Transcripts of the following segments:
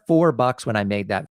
$4 when I made that.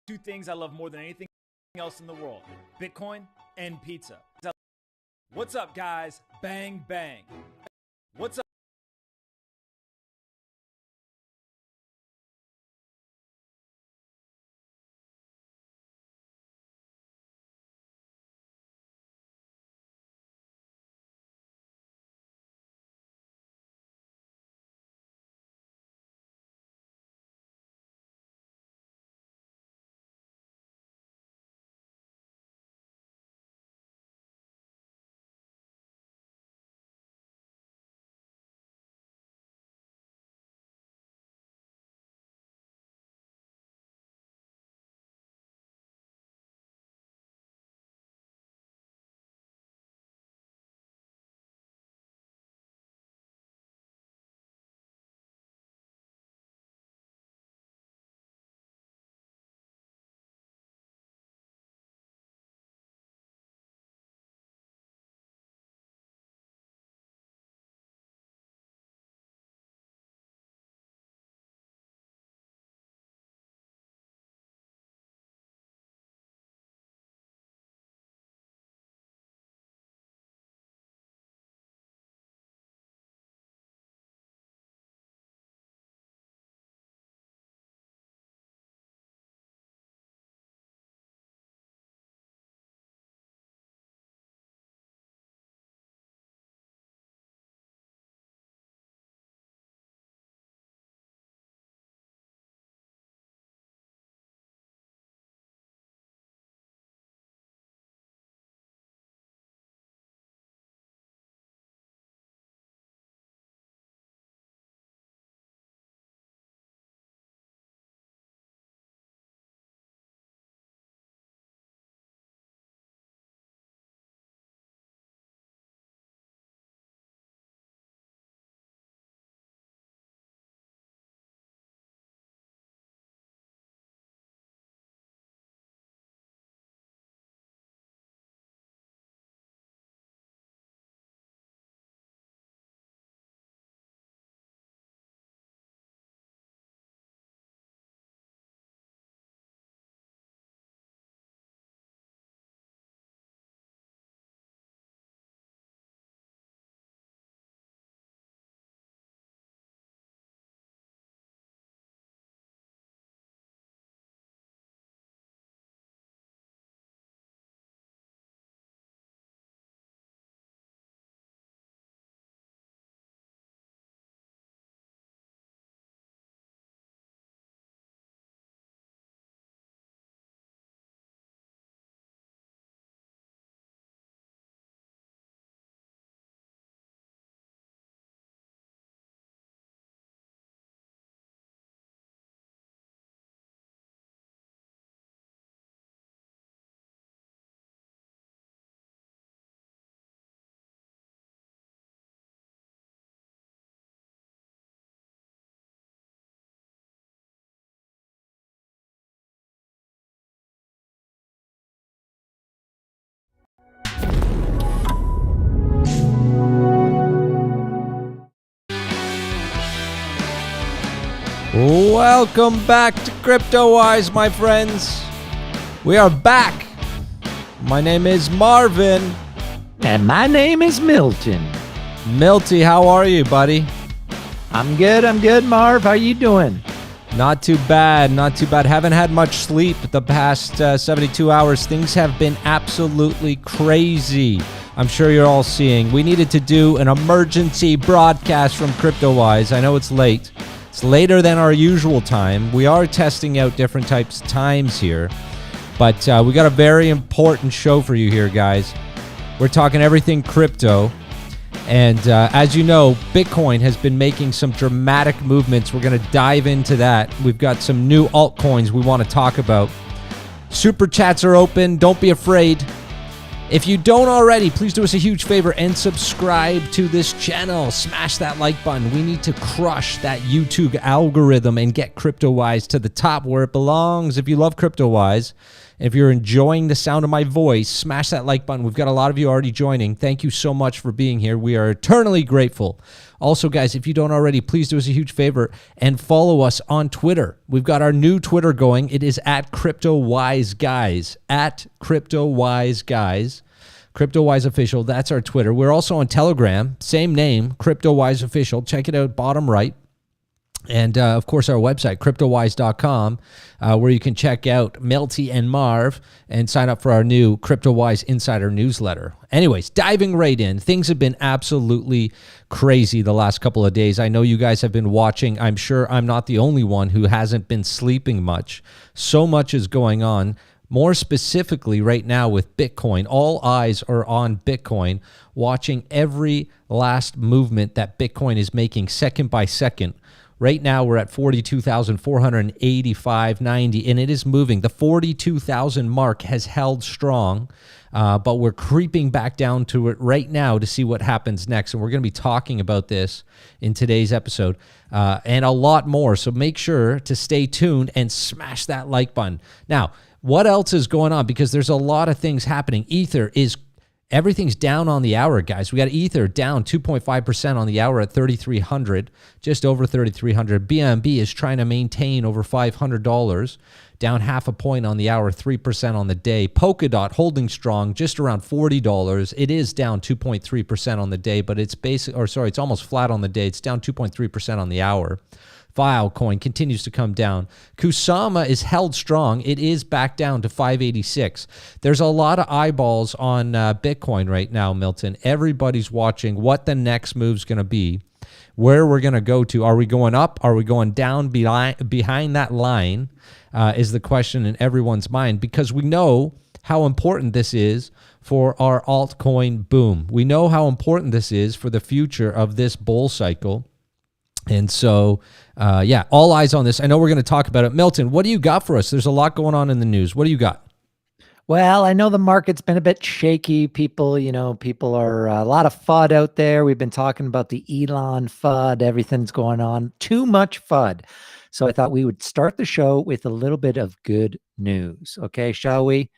Two things I love more than anything else in the world: Bitcoin and pizza. What's up, guys? Bang, bang. What's up? Welcome back to Cryptowise, my friends. We are back. My name is Marvin. And my name is Milton. Milty, how are you, buddy? I'm good, Marv. How you doing? Not too bad. Haven't had much sleep the past 72 hours. Things have been absolutely crazy. I'm sure you're all seeing. We needed to do an emergency broadcast from Cryptowise. I know it's late. It's later than our usual time. We are testing out different types of times here. But we got a very important show for you here, guys. We're talking everything crypto. And as you know, Bitcoin has been making some dramatic movements. We're going to dive into that. We've got some new altcoins we want to talk about. Super chats are open. Don't be afraid. If you don't already, please do us a huge favor and subscribe to this channel. Smash that like button. We need to crush that YouTube algorithm and get Cryptowise to the top where it belongs. If you love Cryptowise, if you're enjoying the sound of my voice, smash that like button. We've got a lot of you already joining. Thank you so much for being here. We are eternally grateful. Also, guys, if you don't already, please do us a huge favor and follow us on Twitter. We've got our new Twitter going. It is at Cryptowise Guys. At Cryptowise Guys. Cryptowise Official. That's our Twitter. We're also on Telegram. Same name, Cryptowise Official. Check it out, bottom right. And, of course, our website, cryptowise.com, where you can check out Melty and Marv and sign up for our new Cryptowise Insider newsletter. Anyways, diving right in, things have been absolutely crazy the last couple of days. I know you guys have been watching. I'm sure I'm not the only one who hasn't been sleeping much. So much is going on. More specifically, right now with Bitcoin, all eyes are on Bitcoin, watching every last movement that Bitcoin is making second by second. Right now, we're at 42,485.90, and it is moving. The 42,000 mark has held strong, but we're creeping back down to it right now to see what happens next. And we're going to be talking about this in today's episode and a lot more. So make sure to stay tuned and smash that like button. Now, what else is going on? Because there's a lot of things happening. Everything's down on the hour, guys. We got Ether down 2.5% on the hour at 3,300, just over 3,300. BNB is trying to maintain over $500, down half a point on the hour, 3% on the day. Polkadot holding strong, just around $40. It is down 2.3% on the day, but it's it's almost flat on the day. It's down 2.3% on the hour. Filecoin continues to come down. Kusama is held strong. It is back down to 586. There's a lot of eyeballs on Bitcoin right now, Milton. Everybody's watching what the next move's going to be, where we're going to go to. Are we going up? Are we going down behind that line is the question in everyone's mind, because we know how important this is for our altcoin boom. We know how important this is for the future of this bull cycle. And so, all eyes on this. I know we're going to talk about it. Milton, what do you got for us? There's a lot going on in the news. What do you got? Well, I know the market's been a bit shaky. People are a lot of FUD out there. We've been talking about the Elon FUD. Everything's going on. Too much FUD. So I thought we would start the show with a little bit of good news. Okay, shall we?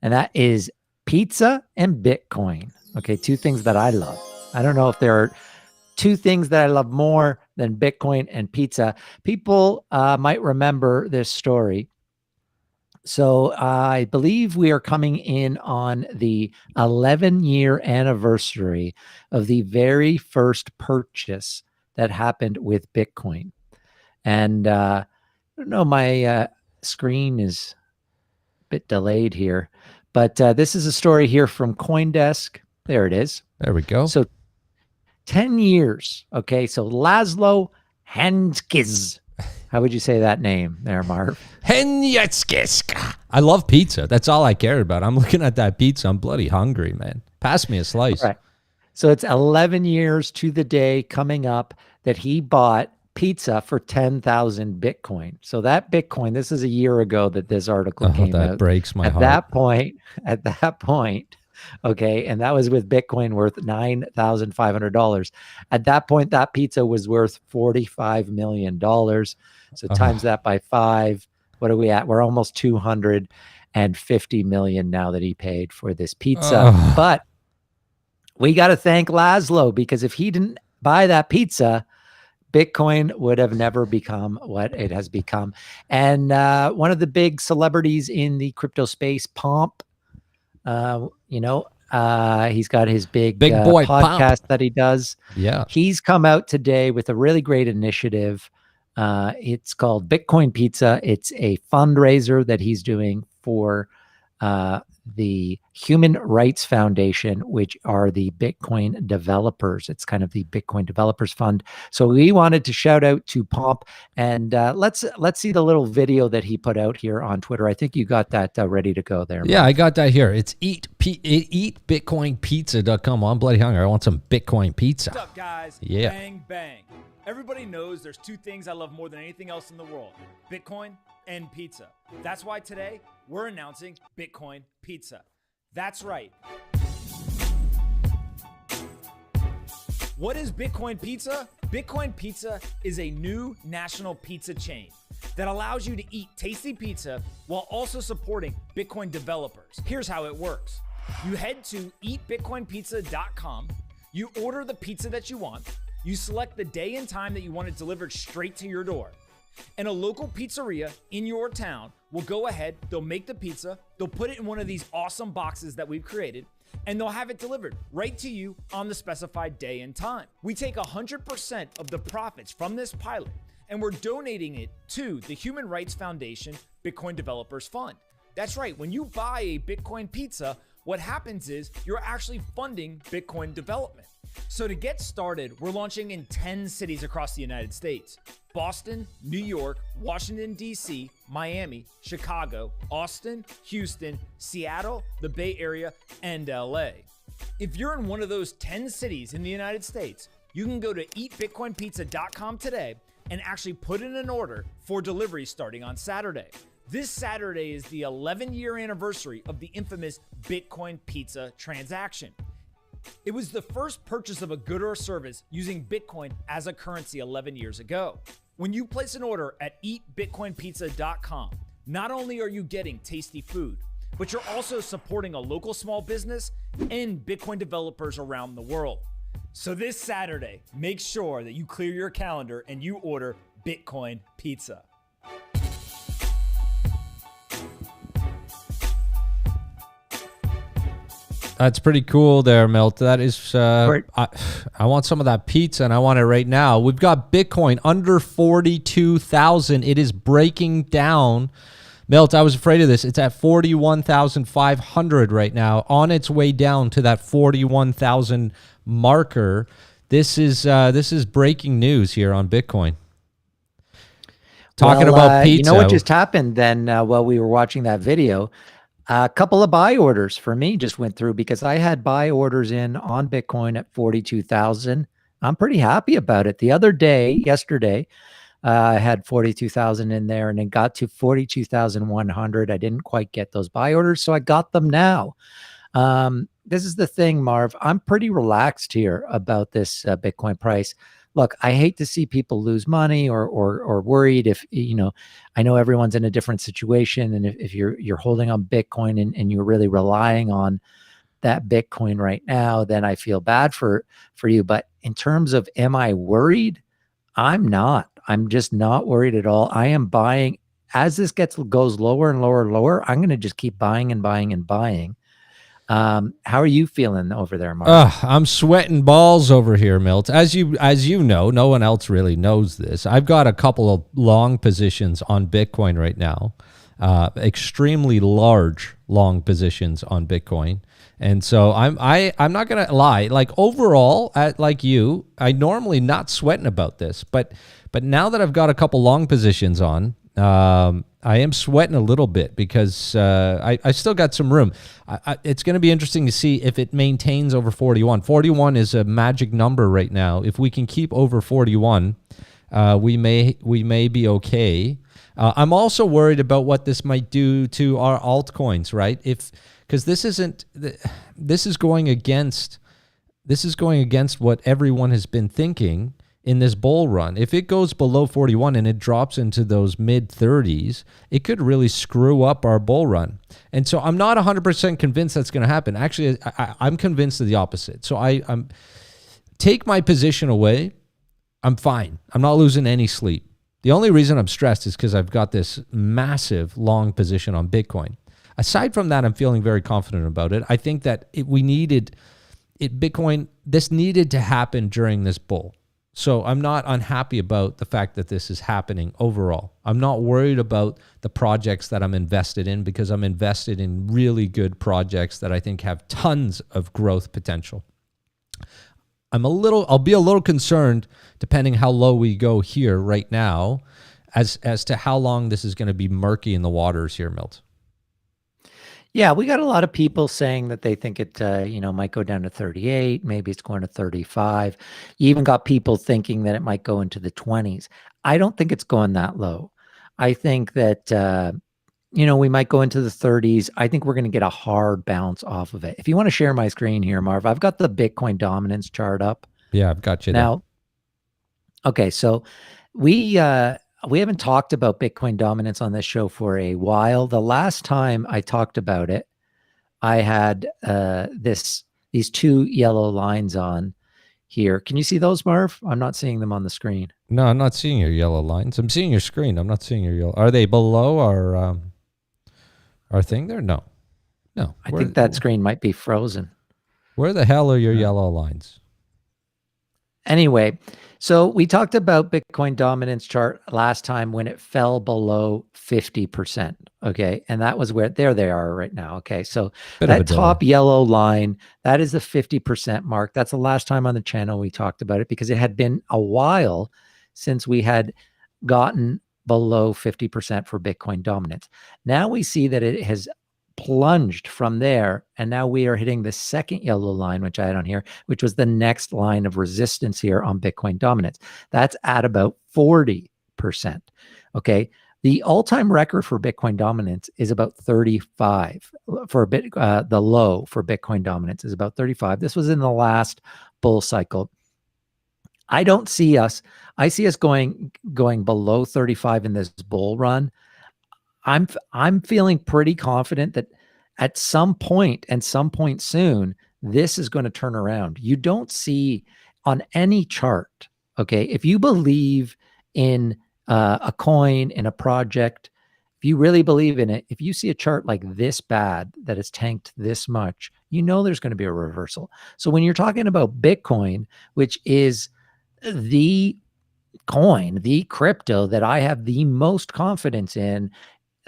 And that is pizza and Bitcoin. Okay, two things that I love. I don't know if there are two things that I love more than Bitcoin and pizza. People might remember this story. So I believe we are coming in on the 11-year anniversary of the very first purchase that happened with Bitcoin. And I don't know, my screen is a bit delayed here, but this is a story here from CoinDesk. There it is. There we go. So 10 years. Okay. So Laszlo Hanyecz. How would you say that name there, Marv? Hanyecz. I love pizza. That's all I care about. I'm looking at that pizza. I'm bloody hungry, man. Pass me a slice. All right. So it's 11 years to the day coming up that he bought pizza for 10,000 Bitcoin. So that Bitcoin, this is a year ago that this article came out. That breaks my heart. At that point, okay, and that was with Bitcoin worth $9,500. At that point, that pizza was worth $45 million. So times that by 5, what are we at? We're almost 250 million now that he paid for this pizza. But we got to thank Laszlo, because if he didn't buy that pizza, Bitcoin would have never become what it has become. And one of the big celebrities in the crypto space, Pomp, he's got his big boy podcast Pomp that he does. Yeah. He's come out today with a really great initiative. It's called Bitcoin Pizza. It's a fundraiser that he's doing for the Human Rights Foundation, which are the Bitcoin developers. It's kind of the Bitcoin Developers Fund. So we wanted to shout out to Pomp, and let's see the little video that he put out here on Twitter. I think you got that ready to go there. Yeah, I got that here. It's eatbitcoinpizza.com. I'm bloody hungry. I want some Bitcoin pizza. What's up, guys? Yeah. Bang, bang. Everybody knows there's two things I love more than anything else in the world: Bitcoin and pizza. That's why today we're announcing Bitcoin Pizza. That's right. What is Bitcoin Pizza? Bitcoin Pizza is a new national pizza chain that allows you to eat tasty pizza while also supporting Bitcoin developers. Here's how it works. You head to eatbitcoinpizza.com, you order the pizza that you want, you select the day and time that you want it delivered straight to your door. And a local pizzeria in your town will go ahead, they'll make the pizza, they'll put it in one of these awesome boxes that we've created, and they'll have it delivered right to you on the specified day and time. We take 100% of the profits from this pilot, and we're donating it to the Human Rights Foundation Bitcoin Developers Fund. That's right, when you buy a Bitcoin pizza, what happens is you're actually funding Bitcoin development. So to get started, we're launching in 10 cities across the United States: Boston, New York, Washington, D.C., Miami, Chicago, Austin, Houston, Seattle, the Bay Area, and LA. If you're in one of those 10 cities in the United States, you can go to eatbitcoinpizza.com today and actually put in an order for delivery starting on Saturday. This Saturday is the 11-year anniversary of the infamous Bitcoin Pizza transaction. It was the first purchase of a good or service using Bitcoin as a currency 11 years ago. When you place an order at eatbitcoinpizza.com, not only are you getting tasty food, but you're also supporting a local small business and Bitcoin developers around the world. So this Saturday, make sure that you clear your calendar and you order Bitcoin Pizza. That's pretty cool there, Milt. That is, I want some of that pizza, and I want it right now. We've got Bitcoin under 42,000. It is breaking down. Milt, I was afraid of this. It's at 41,500 right now, on its way down to that 41,000 marker. This is breaking news here on Bitcoin. Talking about pizza. You know what just happened then while we were watching that video? A couple of buy orders for me just went through because I had buy orders in on Bitcoin at 42,000. I'm pretty happy about it. The other day, yesterday, I had 42,000 in there and it got to 42,100. I didn't quite get those buy orders, so I got them now. This is the thing, Marv. I'm pretty relaxed here about this Bitcoin price. Look, I hate to see people lose money or worried if, I know everyone's in a different situation. And if you're holding on Bitcoin and you're really relying on that Bitcoin right now, then I feel bad for you. But in terms of, am I worried? I'm not. I'm just not worried at all. I am buying as this goes lower and lower and lower. I'm going to just keep buying and buying and buying. How are you feeling over there, Mark? I'm sweating balls over here, Milt. As you know, no one else really knows this. I've got a couple of long positions on Bitcoin right now, extremely large long positions on Bitcoin. And so I'm not gonna lie. Like overall, like you, I normally not sweating about this, but now that I've got a couple long positions on, I am sweating a little bit because I still got some room. It's going to be interesting to see if it maintains over 41. 41 is a magic number right now. If we can keep over 41, we may be okay. I'm also worried about what this might do to our altcoins, right? Because this is going against what everyone has been thinking in this bull run. If it goes below 41 and it drops into those mid 30s, it could really screw up our bull run. And so I'm not 100% convinced that's going to happen. Actually, I'm convinced of the opposite. So I'm take my position away I'm fine. I'm not losing any sleep. The only reason I'm stressed is because I've got this massive long position on Bitcoin. Aside from that, I'm feeling very confident about it. I think that Bitcoin, this needed to happen during this bull. So I'm not unhappy about the fact that this is happening overall. I'm not worried about the projects that I'm invested in because I'm invested in really good projects that I think have tons of growth potential. I'll be a little concerned depending how low we go here right now as to how long this is going to be murky in the waters here, Milt. Yeah, we got a lot of people saying that they think it, might go down to 38. Maybe it's going to 35. You even got people thinking that it might go into the 20s. I don't think it's going that low. I think that, we might go into the 30s. I think we're going to get a hard bounce off of it. If you want to share my screen here, Marv, I've got the Bitcoin dominance chart up. Yeah, I've got you now. Okay, so we haven't talked about Bitcoin dominance on this show for a while. The last time I talked about it, I had these two yellow lines on here. Can you see those, Marv? I'm not seeing them on the screen. No, I'm not seeing your yellow lines. I'm seeing your screen. I'm not seeing your yellow. Are they below our thing there? No. I think that screen might be frozen. Where the hell are your yellow lines? Anyway, so we talked about Bitcoin dominance chart last time when it fell below 50%. Okay. And that was where, there they are right now. Okay. So that top yellow line, that is the 50% mark. That's the last time on the channel we talked about it because it had been a while since we had gotten below 50% for Bitcoin dominance. Now we see that it has plunged from there, and now we are hitting the second yellow line, which I had on here, which was the next line of resistance here on Bitcoin dominance. That's at about 40%. Okay. The all-time record for Bitcoin dominance is about 35. For the low for Bitcoin dominance is about 35. This was in the last bull cycle. I see us going below 35 in this bull run. I'm feeling pretty confident that at some point and some point soon, this is going to turn around. You don't see on any chart, okay, if you believe in a coin, in a project, if you really believe in it, if you see a chart like this bad that has tanked this much, there's going to be a reversal. So when you're talking about Bitcoin, which is the coin, the crypto that I have the most confidence in,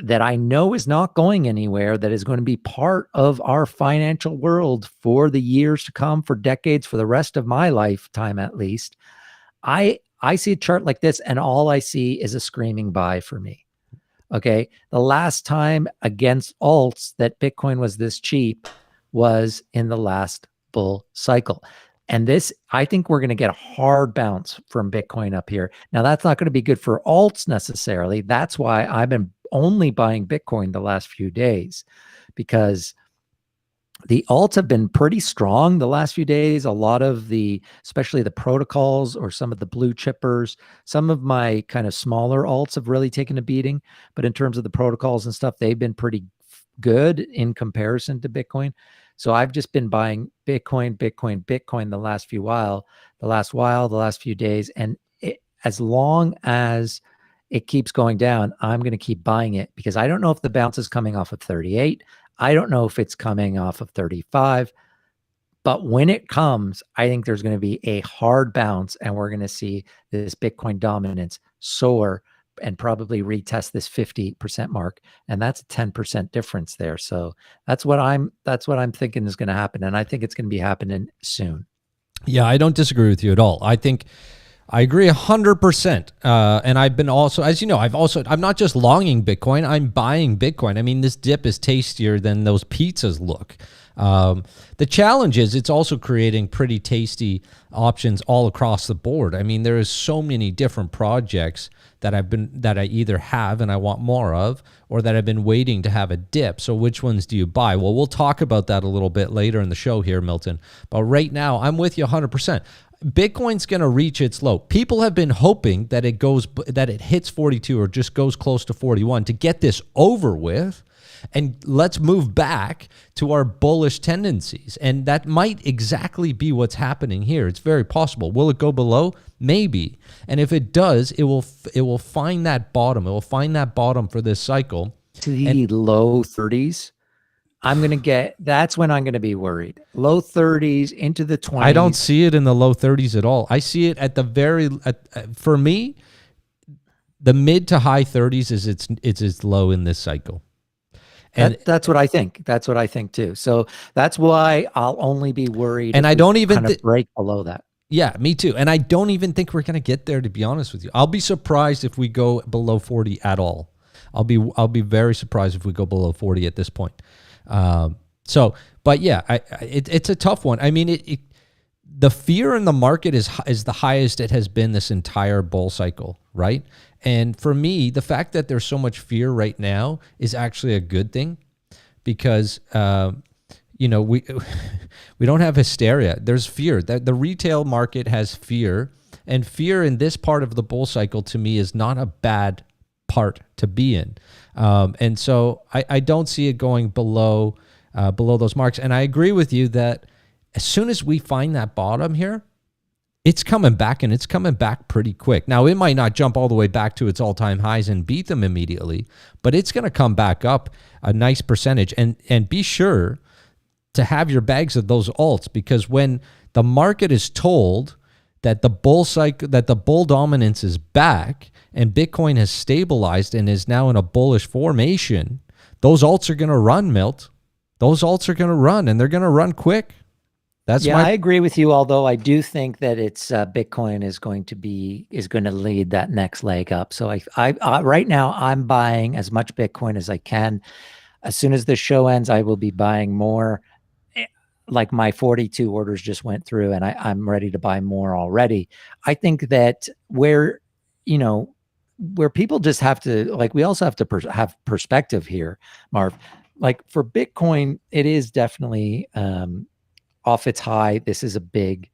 that I know is not going anywhere, that is going to be part of our financial world for the years to come, for decades, for the rest of my lifetime at least. I see a chart like this, and all I see is a screaming buy for me. Okay. The last time against alts that Bitcoin was this cheap was in the last bull cycle. And this, I think we're going to get a hard bounce from Bitcoin up here. Now, that's not going to be good for alts necessarily. That's why I've been only buying Bitcoin the last few days, because the alts have been pretty strong the last few days. A lot of especially the protocols or some of the blue chippers, some of my kind of smaller alts have really taken a beating. But in terms of the protocols and stuff, they've been pretty good in comparison to Bitcoin. So I've just been buying Bitcoin the last few days. And as long as it keeps going down, I'm going to keep buying it, because I don't know if the bounce is coming off of 38. I don't know if it's coming off of 35. But when it comes, I think there's going to be a hard bounce, and we're going to see this Bitcoin dominance soar and probably retest this 50% mark. And that's a 10% difference there. So that's what I'm thinking is going to happen. And I think it's going to be happening soon. Yeah, I don't disagree with you at all. I agree 100%. And I've been also, as you know, I'm not just longing Bitcoin, I'm buying Bitcoin. I mean, this dip is tastier than those pizzas look. The challenge is it's also creating pretty tasty options all across the board. I mean, there is so many different projects that I either have and I want more of, or that I've been waiting to have a dip. So which ones do you buy? Well, we'll talk about that a little bit later in the show here, Milton. But right now, I'm with you 100%. Bitcoin's going to reach its low. People have been hoping that it hits 42 or just goes close to 41 to get this over with. and let's move back to our bullish tendencies. And that might exactly be what's happening here. It's very possible. Will it go below? Maybe. And if it does, it will find that bottom. It will find that bottom for this cycle. To the low 30s. That's when I'm going to be worried. Low 30s into the 20s. I don't see it in the low 30s at all. I see it at for me, the mid to high 30s is its low in this cycle. And that's what I think. That's what I think too. So that's why I'll only be worried. And I don't even break below that. Yeah, me too. And I don't even think we're going to get there, to be honest with you. I'll be surprised if we go below 40 at all. I'll be very surprised if we go below 40 at this point. But yeah, it's a tough one. I mean, the fear in the market is the highest it has been this entire bull cycle, right? And for me, the fact that there's so much fear right now is actually a good thing, because we don't have hysteria. There's fear. The retail market has fear, and fear in this part of the bull cycle to me is not a bad part to be in. And so I don't see it going below those marks. And I agree with you that as soon as we find that bottom here, it's coming back, and it's coming back pretty quick. Now, it might not jump all the way back to its all-time highs and beat them immediately, but it's going to come back up a nice percentage. And be sure to have your bags of those alts, because when the market is told that the bull dominance is back and Bitcoin has stabilized and is now in a bullish formation, those alts are going to run, Milt. Those alts are going to run, and they're going to run quick. I agree with you. Although I do think that it's Bitcoin is going to lead that next leg up. So I right now I'm buying as much Bitcoin as I can. As soon as the show ends, I will be buying more. Like my 42 orders just went through, and I'm ready to buy more already. I think that where people just have to, we also have to have perspective here, Marv. Like for Bitcoin, it is definitely off its high. This is a big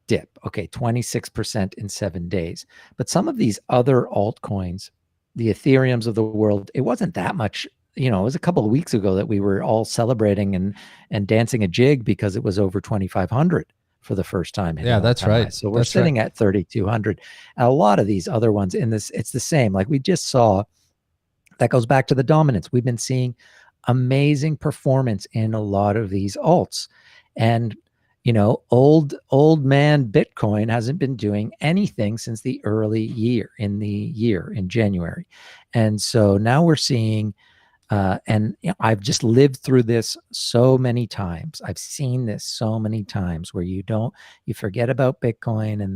dip. Okay, 26% in 7 days. But some of these other altcoins, the Ethereums of the world, it wasn't that much. It was a couple of weeks ago that we were all celebrating and dancing a jig because it was over 2,500 for the first time. Yeah, that's right. So we're sitting at 3,200. And a lot of these other ones it's the same. Like we just saw, that goes back to the dominance. We've been seeing amazing performance in a lot of these alts. And, old man Bitcoin hasn't been doing anything since the early year in January. And so now we're seeing, I've just lived through this so many times. I've seen this so many times where you forget about Bitcoin, and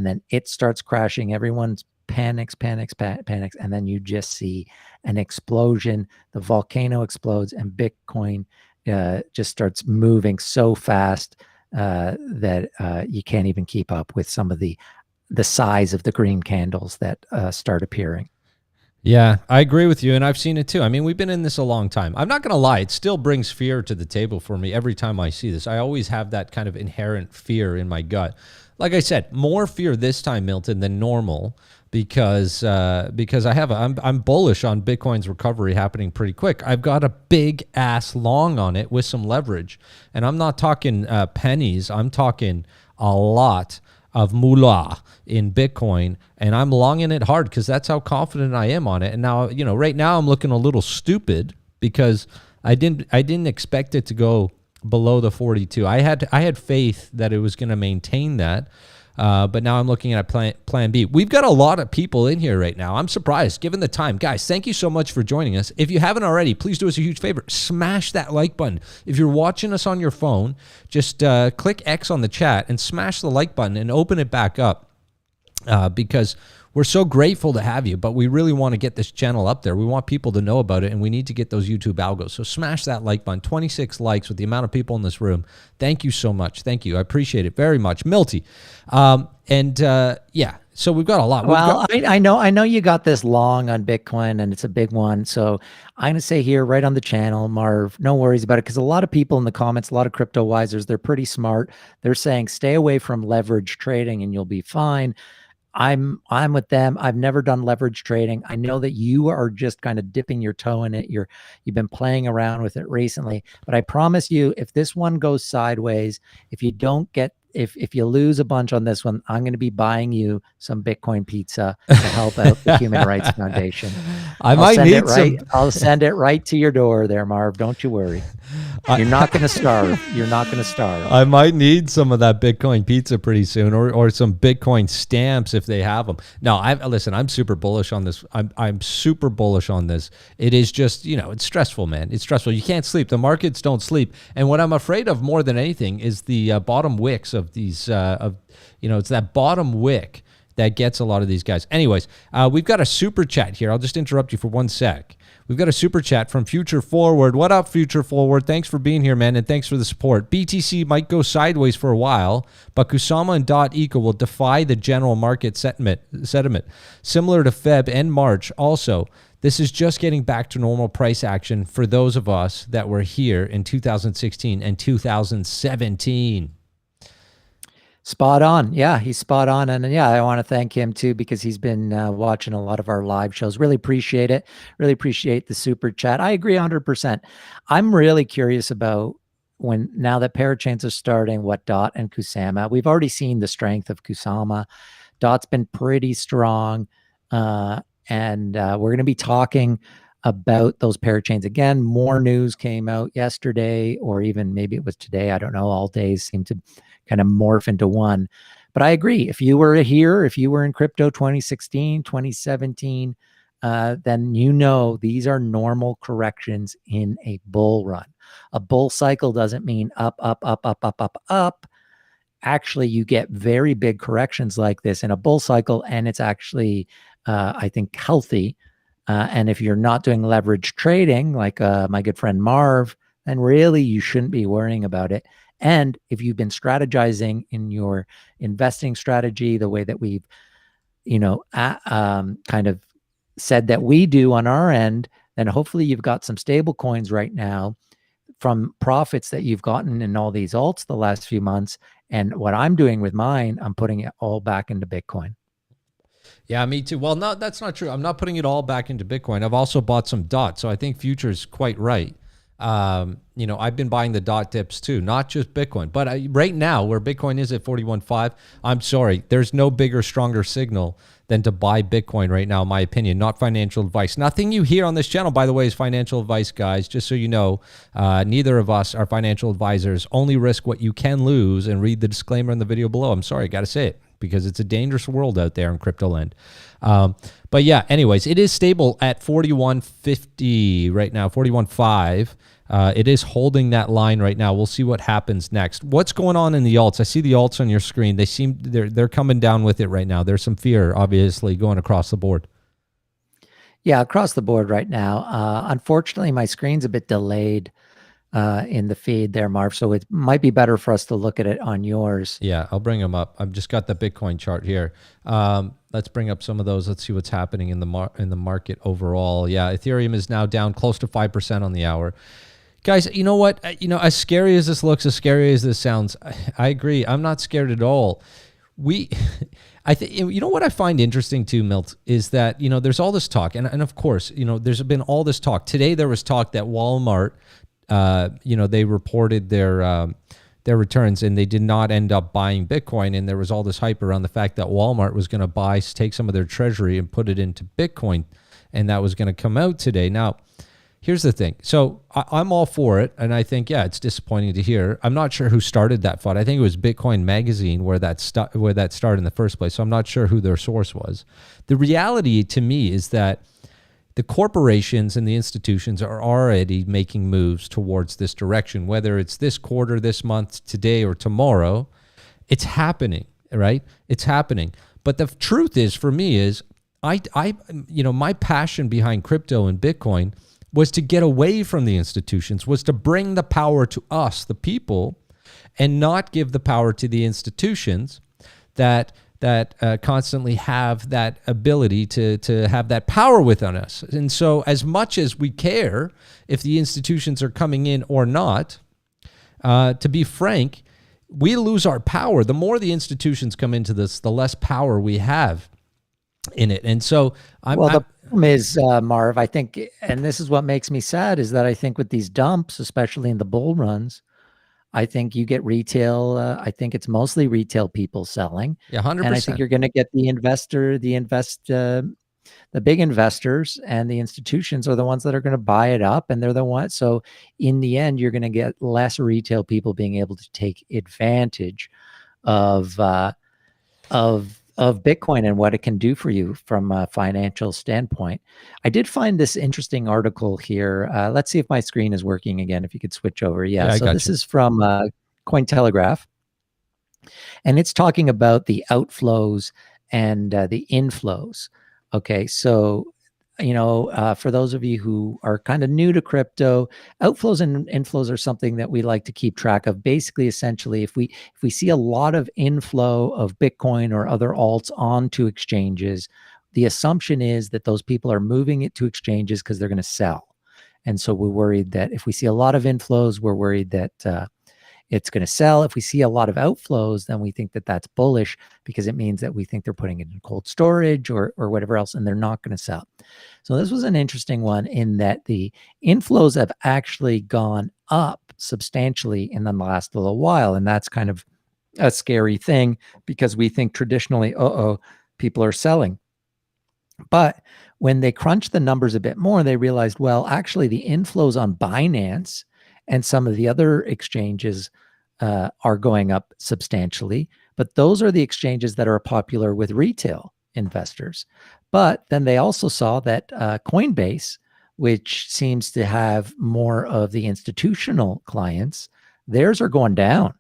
then it starts crashing. Everyone panics, and then you just see an explosion. The volcano explodes, and Bitcoin just starts moving so fast that you can't even keep up with some of the size of the green candles that start appearing. Yeah, I agree with you, and I've seen it too. I mean, we've been in this a long time. I'm not going to lie, it still brings fear to the table for me every time I see this. I always have that kind of inherent fear in my gut. Like I said, more fear this time, Milton, than normal, because I'm bullish on Bitcoin's recovery happening pretty quick. I've got a big ass long on it with some leverage, and I'm not talking pennies. I'm talking a lot of moolah in Bitcoin, and I'm longing it hard because that's how confident I am on it. And now, right now I'm looking a little stupid because I didn't expect it to go below the 42. I had faith that it was going to maintain that. But now I'm looking at plan B. We've got a lot of people in here right now. I'm surprised given the time. Guys, thank you so much for joining us. If you haven't already, please do us a huge favor. Smash that like button. If you're watching us on your phone, just click X on the chat and smash the like button and open it back up because we're so grateful to have you, but we really want to get this channel up there. We want people to know about it, and we need to get those YouTube algos. So smash that like button. 26 likes with the amount of people in this room. Thank you so much. Thank you. I appreciate it very much. Milty. Yeah, so we've got a lot. I know you got this long on Bitcoin, and it's a big one. So I'm going to say here right on the channel, Marv, no worries about it, because a lot of people in the comments, a lot of crypto wisers, they're pretty smart. They're saying stay away from leverage trading and you'll be fine. I'm with them. I've never done leverage trading. I know that you are just kind of dipping your toe in it. You've been playing around with it recently, but I promise you, if this one goes sideways, if you don't get if you lose a bunch on this one, I'm going to be buying you some Bitcoin pizza to help out the Human Rights Foundation. I'll send it right to your door there, Marv. Don't you worry. You're not going to starve. You're not going to starve. I might need some of that Bitcoin pizza pretty soon, or some Bitcoin stamps if they have them. No, listen. I'm super bullish on this. I'm super bullish on this. It is just, it's stressful, man. It's stressful. You can't sleep. The markets don't sleep. And what I'm afraid of more than anything is the bottom wicks of these. It's that bottom wick that gets a lot of these guys. Anyways, we've got a super chat here. I'll just interrupt you for 1 sec. We've got a super chat from Future Forward. What up, Future Forward? Thanks for being here, man, and thanks for the support. BTC might go sideways for a while, but Kusama and .eco will defy the general market sentiment. Similar to Feb and March. Also, this is just getting back to normal price action for those of us that were here in 2016 and 2017. Spot on. Yeah, he's spot on. And yeah, I want to thank him too, because he's been watching a lot of our live shows. Really appreciate it. Really appreciate the super chat. I agree 100%. I'm really curious about now that parachains are starting, what Dot and Kusama. We've already seen the strength of Kusama. Dot's been pretty strong. And we're going to be talking about those parachains again. More news came out yesterday, or even maybe it was today. I don't know. All days seem to kind of morph into one. But I agree. If you were here, if you were in crypto 2016, 2017, then these are normal corrections in a bull run. A bull cycle doesn't mean up, up, up, up, up, up, up. Actually, you get very big corrections like this in a bull cycle, and it's actually, I think, healthy. And if you're not doing leverage trading, like my good friend Marv, then really you shouldn't be worrying about it. And if you've been strategizing in your investing strategy the way that we've, kind of said that we do on our end, then hopefully you've got some stable coins right now from profits that you've gotten in all these alts the last few months. And what I'm doing with mine, I'm putting it all back into Bitcoin. Yeah, me too. Well, no, that's not true. I'm not putting it all back into Bitcoin. I've also bought some DOT. So I think Future's quite right. I've been buying the DOT dips too, not just Bitcoin. But right now, where Bitcoin is at 41.5, I'm sorry, there's no bigger, stronger signal than to buy Bitcoin right now, in my opinion. Not financial advice. Nothing you hear on this channel, by the way, is financial advice, guys. Just so you know, neither of us are financial advisors. Only risk what you can lose, and read the disclaimer in the video below. I'm sorry, got to say it, because it's a dangerous world out there in crypto land. But yeah, anyways, it is stable at 41.50 right now, 41.5. It is holding that line right now. We'll see what happens next. What's going on in the alts? I see the alts on your screen. They're coming down with it right now. There's some fear, obviously, going across the board. Yeah, across the board right now. Unfortunately, my screen's a bit delayed in the feed there, Marv. So it might be better for us to look at it on yours. Yeah, I'll bring them up. I've just got the Bitcoin chart here. Let's bring up some of those. Let's see what's happening in the market overall. Yeah, Ethereum is now down close to 5% on the hour. Guys, you know what? As scary as this looks, as scary as this sounds, I agree. I'm not scared at all. I think, what I find interesting too, Milt, is that, there's all this talk, and of course, there's been all this talk. Today there was talk that Walmart, they reported their returns, and they did not end up buying Bitcoin, and there was all this hype around the fact that Walmart was going to take some of their treasury and put it into Bitcoin, and that was going to come out today. Now, here's the thing. So I'm all for it, and I think, yeah, it's disappointing to hear. I'm not sure who started that fight. I think it was Bitcoin Magazine where that started in the first place, so I'm not sure who their source was. The reality to me is that the corporations and the institutions are already making moves towards this direction, whether it's this quarter, this month, today, or tomorrow. It's happening, right? It's happening. But the truth is, for me, is my passion behind crypto and Bitcoin was to get away from the institutions, was to bring the power to us, the people, and not give the power to the institutions that constantly have that ability to have that power within us. And so as much as we care if the institutions are coming in or not, to be frank, we lose our power. The more the institutions come into this, the less power we have in it. And so the problem is, Marv, I think, and this is what makes me sad, is that I think with these dumps, especially in the bull runs, I think you get retail. I think it's mostly retail people selling. Yeah, 100%. And I think you're going to get the big investors and the institutions are the ones that are going to buy it up, and they're the ones. So in the end, you're going to get less retail people being able to take advantage of Bitcoin and what it can do for you from a financial standpoint. I did find this interesting article here. Let's see if my screen is working again. If you could switch over. Yeah, so this is from Cointelegraph, and it's talking about the outflows and the inflows. Okay, so for those of you who are kind of new to crypto, outflows and inflows are something that we like to keep track of. Basically, essentially, if we see a lot of inflow of Bitcoin or other alts onto exchanges, the assumption is that those people are moving it to exchanges because they're going to sell. And so we're worried that if we see a lot of inflows, we're worried that it's going to sell. If we see a lot of outflows, then we think that that's bullish because it means that we think they're putting it in cold storage or whatever else, and they're not going to sell. So this was an interesting one in that the inflows have actually gone up substantially in the last little while. And that's kind of a scary thing because we think traditionally, people are selling. But when they crunched the numbers a bit more, they realized, well, actually the inflows on Binance and some of the other exchanges are going up substantially, but those are the exchanges that are popular with retail investors. But then they also saw that Coinbase, which seems to have more of the institutional clients, theirs are going down.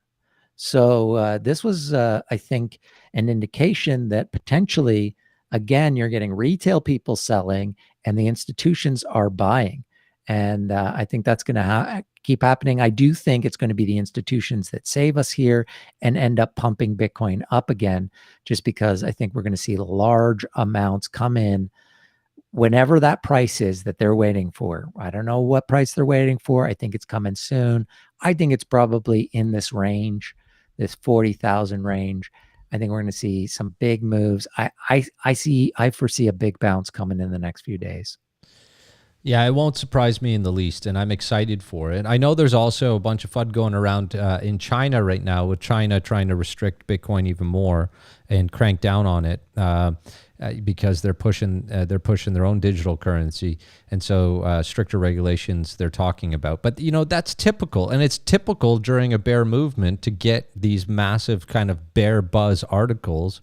So this was, I think, an indication that potentially, again, you're getting retail people selling and the institutions are buying. And I think that's going to keep happening. I do think it's going to be the institutions that save us here and end up pumping Bitcoin up again, just because I think we're going to see large amounts come in whenever that price is that they're waiting for. I don't know what price they're waiting for. I think it's coming soon. I think it's probably in this range, this 40,000 range. I think we're going to see some big moves. I foresee a big bounce coming in the next few days. Yeah, it won't surprise me in the least, and I'm excited for it. I know there's also a bunch of FUD going around in China right now, with China trying to restrict Bitcoin even more and crank down on it because they're pushing their own digital currency, and so stricter regulations they're talking about. But that's typical, and it's typical during a bear movement to get these massive kind of bear buzz articles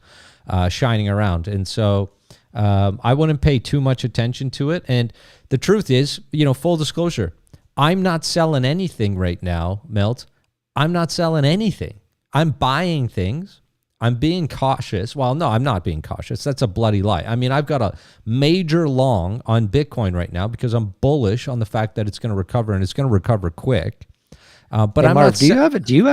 shining around, and so I wouldn't pay too much attention to it. And the truth is, full disclosure, I'm not selling anything right now, Milt. I'm not selling anything. I'm buying things. I'm being cautious. Well, no, I'm not being cautious. That's a bloody lie. I mean, I've got a major long on Bitcoin right now because I'm bullish on the fact that it's going to recover and it's going to recover quick. But hey, I'm Mark, not. Do you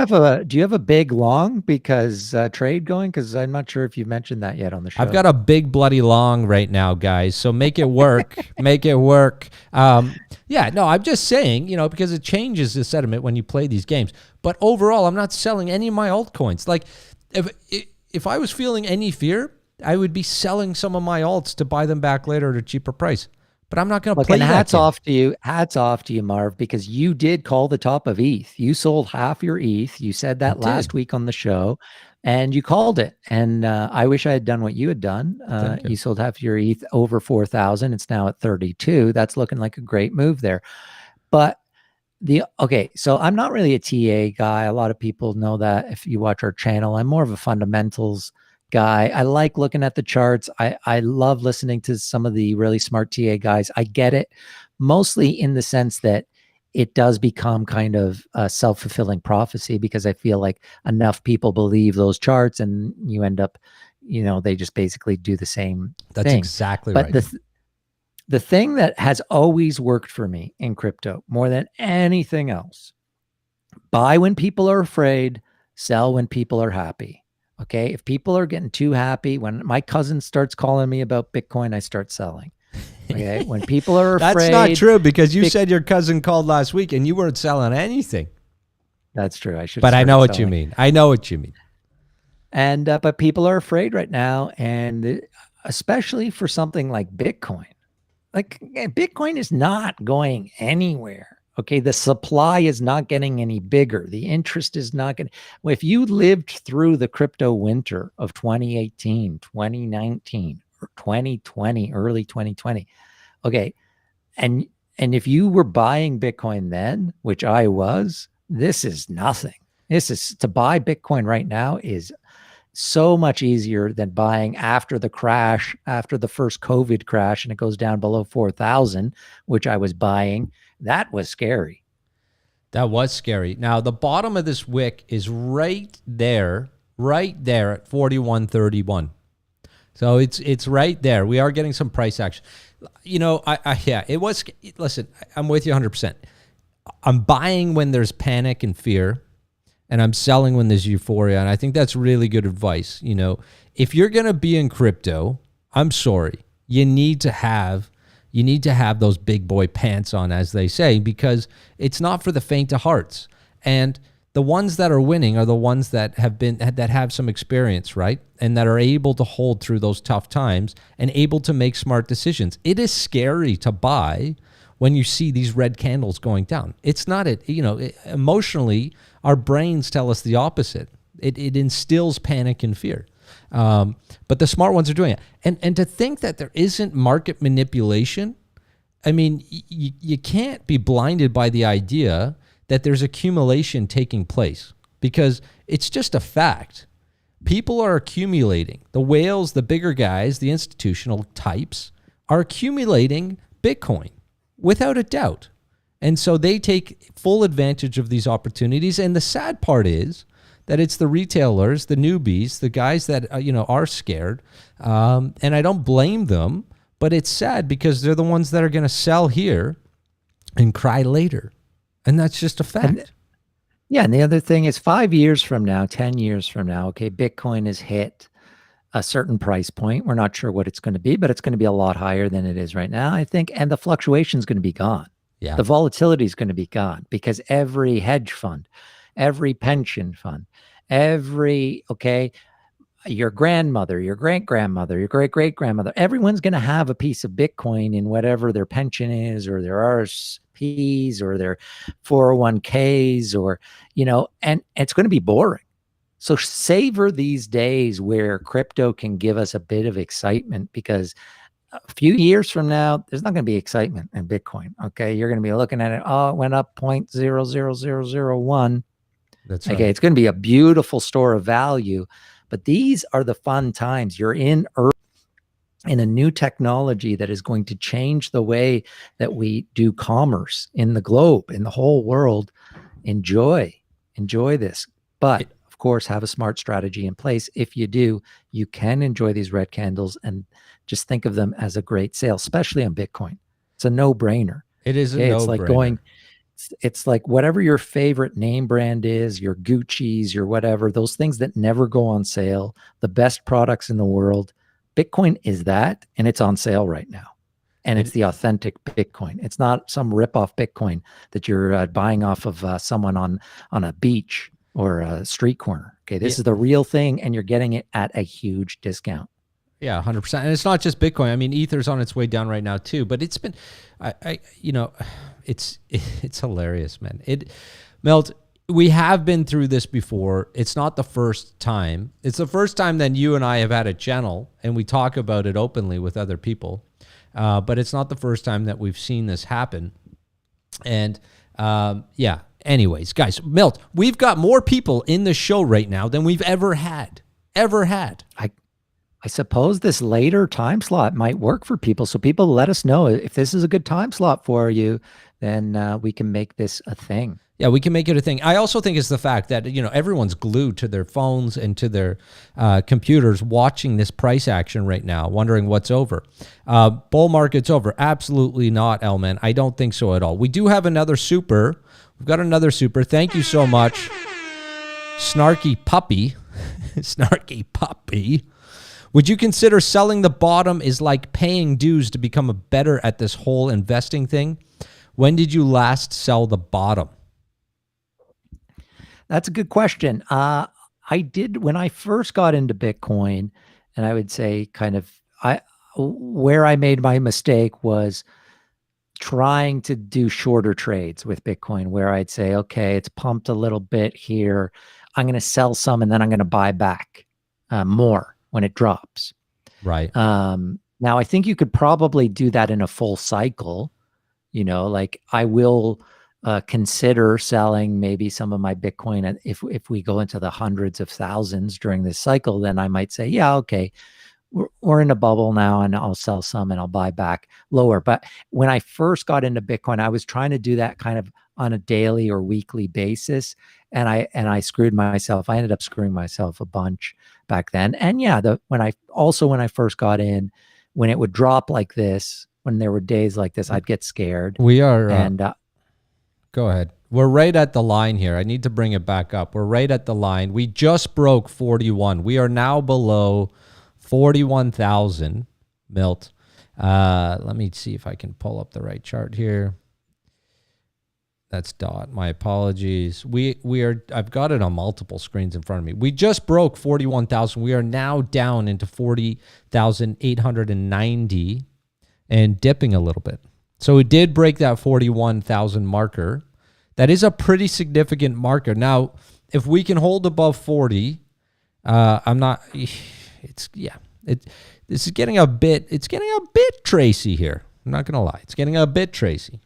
have a big long because trade going? Because I'm not sure if you mentioned that yet on the show. I've got a big bloody long right now, guys. So make it work. Make it work. Yeah, no, I'm just saying, because it changes the sentiment when you play these games. But overall, I'm not selling any of my altcoins. Like, if I was feeling any fear, I would be selling some of my alts to buy them back later at a cheaper price. But I'm not going to play that. Hats off to you, Marv, because you did call the top of ETH. You sold half your ETH. You said that last week on the show, and you called it. And I wish I had done what you had done. You sold half your ETH over 4,000. It's now at 32. That's looking like a great move there. But so I'm not really a TA guy. A lot of people know that if you watch our channel. I'm more of a fundamentals guy. I like looking at the charts. I love listening to some of the really smart TA guys. I get it, mostly in the sense that it does become kind of a self-fulfilling prophecy because I feel like enough people believe those charts and you end up, they just basically do the same thing. That's exactly right. But the thing that has always worked for me in crypto more than anything else, buy when people are afraid, sell when people are happy. Okay. If people are getting too happy, when my cousin starts calling me about Bitcoin, I start selling. Okay. When people are afraid. That's not true because you said your cousin called last week and you weren't selling anything. That's true. I should. But I know start what you selling. mean. I know what you mean. And but people are afraid right now, and especially for something like Bitcoin. Like Bitcoin is not going anywhere. Okay, the supply is not getting any bigger. The interest is not getting. Well, if you lived through the crypto winter of 2018, 2019, or 2020, early 2020, okay, and if you were buying Bitcoin then, which I was, this is nothing. This is to buy Bitcoin right now is so much easier than buying after the crash, after the first COVID crash, and it goes down below 4,000, which I was buying. That was scary. That was scary. Now, the bottom of this wick is right there at 41.31. So it's right there. We are getting some price action. You know, it was, listen, I'm with you 100%. I'm buying when there's panic and fear, and I'm selling when there's euphoria. And I think that's really good advice. You know, if you're going to be in crypto, I'm sorry, you need to have those big boy pants on, as they say, because it's not for the faint of hearts. And the ones that are winning are the ones that have some experience, right? And that are able to hold through those tough times and able to make smart decisions. It is scary to buy when you see these red candles going down. It's not emotionally, our brains tell us the opposite. It instills panic and fear. But the smart ones are doing it. And to think that there isn't market manipulation, I mean, you can't be blinded by the idea that there's accumulation taking place, because it's just a fact. People are accumulating. The whales, the bigger guys, the institutional types are accumulating Bitcoin without a doubt. And so they take full advantage of these opportunities. And the sad part is that it's the retailers, the newbies, the guys that are scared. And I don't blame them, but it's sad because they're the ones that are going to sell here and cry later. And that's just a fact. And the other thing is 5 years from now, 10 years from now, okay, Bitcoin has hit a certain price point. We're not sure what it's going to be, but it's going to be a lot higher than it is right now, I think. And the fluctuation is going to be gone. Yeah. The volatility is going to be gone because every hedge fund, every pension fund, your grandmother, your great-grandmother, your great-great-grandmother, everyone's going to have a piece of Bitcoin in whatever their pension is, or their RSPs, or their 401ks, or, and it's going to be boring. So savor these days where crypto can give us a bit of excitement, because a few years from now, there's not going to be excitement in Bitcoin. Okay. You're going to be looking at it. Oh, it went up 0.00001. That's right. Okay. It's going to be a beautiful store of value, but these are the fun times. You're in a new technology that is going to change the way that we do commerce in the globe, in the whole world. Enjoy this. But of course, have a smart strategy in place. If you do, you can enjoy these red candles and just think of them as a great sale, especially on Bitcoin. It's a no-brainer. It is a no-brainer. It's like whatever your favorite name brand is, your Gucci's, your whatever, those things that never go on sale, the best products in the world. Bitcoin is that, and it's on sale right now. And it's the authentic Bitcoin. It's not some rip-off Bitcoin that you're buying off of someone on a beach or a street corner. Okay, this is the real thing, and you're getting it at a huge discount. Yeah, 100%. And it's not just Bitcoin. I mean, Ether's on its way down right now too. But it's been, it's hilarious, man. Milt, we have been through this before. It's not the first time. It's the first time that you and I have had a channel and we talk about it openly with other people. But it's not the first time that we've seen this happen. And anyways, guys, Milt, we've got more people in the show right now than we've ever had. I suppose this later time slot might work for people. So people, let us know if this is a good time slot for you, then we can make this a thing. Yeah, we can make it a thing. I also think it's the fact that, everyone's glued to their phones and to their computers watching this price action right now, wondering what's over. Bull market's over. Absolutely not, Elman. I don't think so at all. We do have another super. We've got another super. Thank you so much. Snarky Puppy. Snarky Puppy. Would you consider selling the bottom is like paying dues to become better at this whole investing thing? When did you last sell the bottom? That's a good question. I did when I first got into Bitcoin, and I would say kind of where I made my mistake was trying to do shorter trades with Bitcoin, where I'd say, okay, it's pumped a little bit here. I'm going to sell some and then I'm going to buy back more when it drops. Right. Now, I think you could probably do that in a full cycle. Like I will consider selling maybe some of my Bitcoin. If we go into the hundreds of thousands during this cycle, then I might say, yeah, okay, we're in a bubble now and I'll sell some and I'll buy back lower. But when I first got into Bitcoin, I was trying to do that kind of on a daily or weekly basis. And I screwed myself. I ended up screwing myself a bunch back then. And yeah, when I first got in, when it would drop like this, when there were days like this, I'd get scared. We are, and go ahead. We're right at the line here. I need to bring it back up. We're right at the line. We just broke 41. We are now below 41,000, Milt. Let me see if I can pull up the right chart here. That's dot. My apologies. We are. I've got it on multiple screens in front of me. We just broke 41,000. We are now down into 40,890 and dipping a little bit. So it did break that 41,000 marker. That is a pretty significant marker. Now, if we can hold above 40, I'm not. It's yeah. This is getting a bit. It's getting a bit Tracy here. I'm not gonna lie. It's getting a bit Tracy.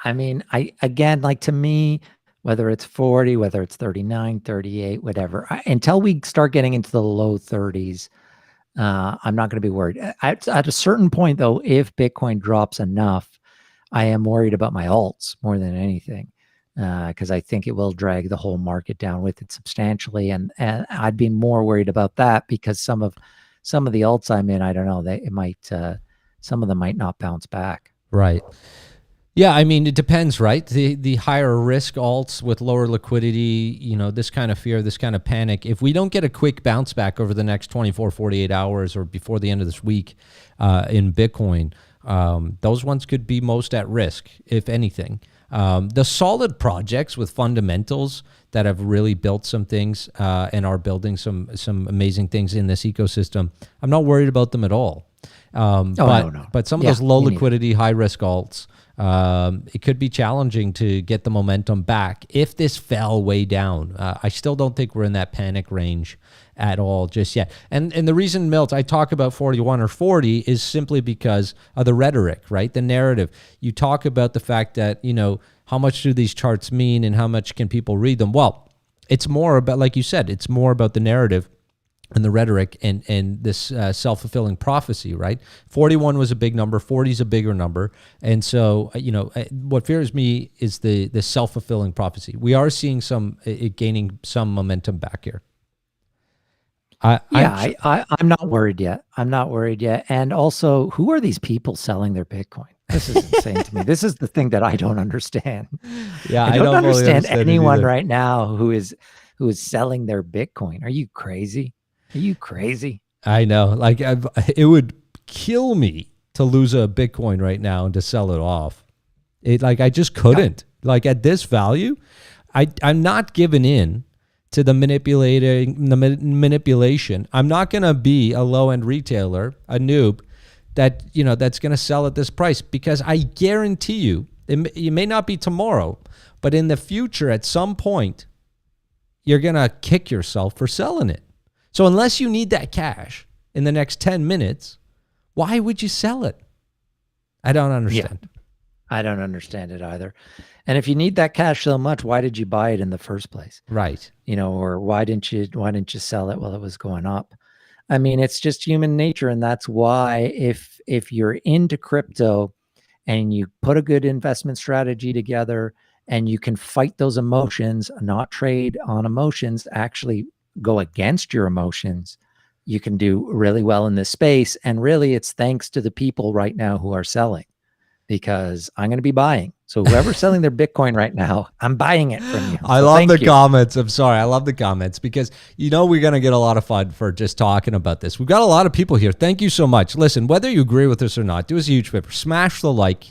I mean, again, like to me, whether it's 40, whether it's 39, 38, whatever, until we start getting into the low 30s, I'm not going to be worried. At a certain point, though, if Bitcoin drops enough, I am worried about my alts more than anything, because I think it will drag the whole market down with it substantially, and I'd be more worried about that because some of the alts I'm in, I don't know, some of them might not bounce back. Right. Yeah, I mean, it depends, right? The higher risk alts with lower liquidity, this kind of fear, this kind of panic, if we don't get a quick bounce back over the next 24, 48 hours or before the end of this week in Bitcoin, those ones could be most at risk, if anything. The solid projects with fundamentals that have really built some things and are building some amazing things in this ecosystem, I'm not worried about them at all. But some of those low liquidity, high risk alts, it could be challenging to get the momentum back if this fell way down. I still don't think we're in that panic range at all just yet. And the reason, Milt, I talk about 41 or 40 is simply because of the rhetoric, right? The narrative. You talk about the fact that, how much do these charts mean and how much can people read them? Well, it's more about, like you said, it's more about the narrative and the rhetoric and this self-fulfilling prophecy, right? 41 was a big number. 40 is a bigger number. And so, what fears me is the self-fulfilling prophecy. We are seeing it gaining some momentum back here. I'm not worried yet. And also, who are these people selling their Bitcoin? This is insane to me. This is the thing that I don't understand. Yeah, I don't understand anyone right now who is selling their Bitcoin. Are you crazy? Are you crazy? I know. Like, it would kill me to lose a Bitcoin right now and to sell it off. I just couldn't. Like, at this value, I'm not giving in to the manipulation. I'm not going to be a low-end retailer, a noob, that's going to sell at this price, because I guarantee you, it may not be tomorrow, but in the future, at some point, you're going to kick yourself for selling it. So unless you need that cash in the next 10 minutes, why would you sell it? I don't understand. Yeah, I don't understand it either. And if you need that cash so much, why did you buy it in the first place? Right. Or why didn't you sell it while it was going up? I mean, it's just human nature. And that's why if you're into crypto and you put a good investment strategy together and you can fight those emotions, not trade on emotions, actually go against your emotions, you can do really well in this space. And really, it's thanks to the people right now who are selling, because I'm going to be buying. So whoever's selling their Bitcoin right now, I'm buying it from you. I love the comments. I'm sorry. I love the comments because, we're going to get a lot of fun for just talking about this. We've got a lot of people here. Thank you so much. Listen, whether you agree with us or not, do us a huge favor. Smash the like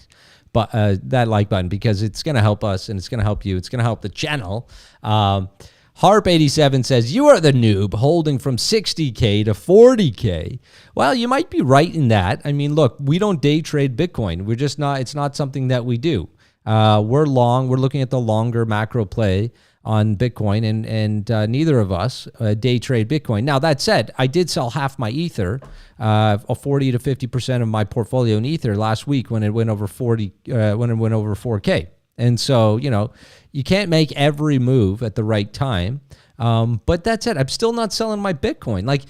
that like button, because it's going to help us and it's going to help you. It's going to help the channel. Harp87 says, you are the noob holding from 60K to 40K. Well, you might be right in that. I mean, look, we don't day trade Bitcoin. We're just not, it's not something that we do. We're long, we're looking at the longer macro play on Bitcoin, and neither of us day trade Bitcoin. Now, that said, I did sell half my Ether, 40 to 50% of my portfolio in Ether last week when it went over 4K. And so, you know, you can't make every move at the right time. But that's it. I'm still not selling my Bitcoin. Like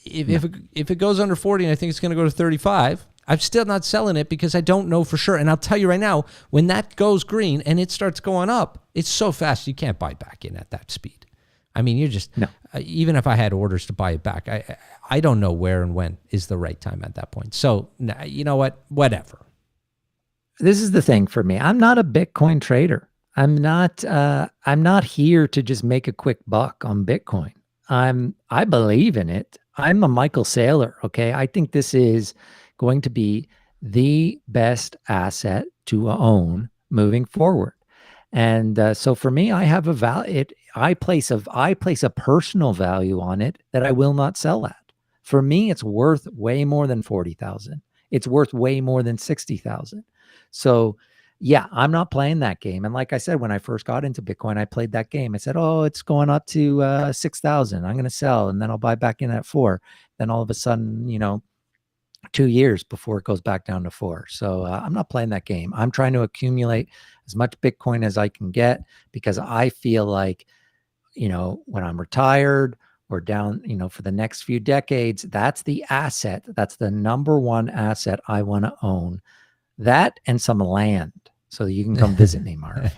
if it goes under 40 and I think it's going to go to 35, I'm still not selling it because I don't know for sure. And I'll tell you right now, when that goes green and it starts going up, it's so fast you can't buy back in at that speed. I mean, you're just, even if I had orders to buy it back, I don't know where and when is the right time at that point. So, you know what? Whatever. This is the thing for me. I'm not a Bitcoin trader. I'm not here to just make a quick buck on Bitcoin. I believe in it. I'm a Michael Saylor. Okay. I think this is going to be the best asset to own moving forward. And so for me, I have I place a personal value on it that I will not sell at. For me, it's worth way more than 40,000. It's worth way more than 60,000. So yeah, I'm not playing that game. And like I said, when I first got into Bitcoin, I played that game. I said, oh, it's going up to 6,000. I'm going to sell and then I'll buy back in at 4. Then all of a sudden, you know, 2 years before it goes back down to 4. So I'm not playing that game. I'm trying to accumulate as much Bitcoin as I can get, because I feel like, you know, when I'm retired or down, you know, for the next few decades, that's the asset. That's the number one asset I want to own. That and some land, so that you can come visit me, Marv.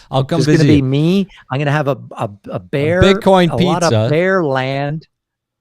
I'll come visit. It's going to be me. I'm going to have a bear, Bitcoin pizza, lot of bear land.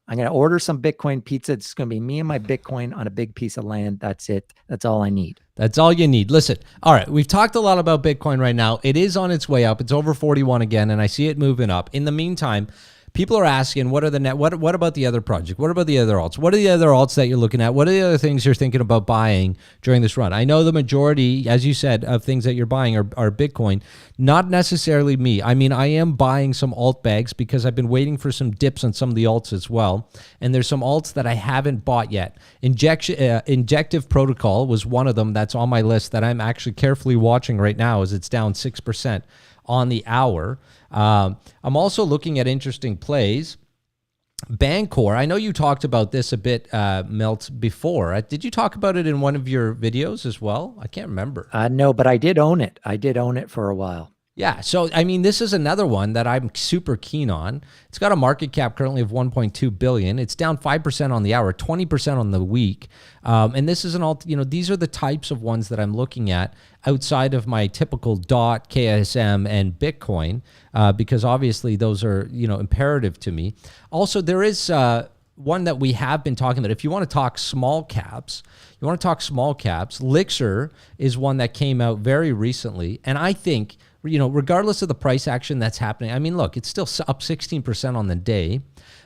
I'm going to order some Bitcoin pizza. It's going to be me and my Bitcoin on a big piece of land. That's it. That's all I need. That's all you need. Listen, all right, we've talked a lot about Bitcoin right now. It is on its way up. It's over 41 again, and I see it moving up. In the meantime, people are asking, what about the other project? What about the other alts? What are the other alts that you're looking at? What are the other things you're thinking about buying during this run? I know the majority, as you said, of things that you're buying are Bitcoin, not necessarily me. I mean, I am buying some alt bags because I've been waiting for some dips on some of the alts as well. And there's some alts that I haven't bought yet. Injective Protocol was one of them that's on my list that I'm actually carefully watching right now, as it's down 6% on the hour. I'm also looking at interesting plays. Bancor, I know you talked about this a bit, Milt, before. Did you talk about it in one of your videos as well? I can't remember. No, but I did own it. I did own it for a while. Yeah, so, I mean, this is another one that I'm super keen on. It's got a market cap currently of $1.2 billion. It's down 5% on the hour, 20% on the week. And this is these are the types of ones that I'm looking at outside of my typical DOT, KSM, and Bitcoin, because obviously those are, imperative to me. Also, there is one that we have been talking about. If you want to talk small caps, Lixer is one that came out very recently. And I think, regardless of the price action that's happening, I mean, look, it's still up 16% on the day.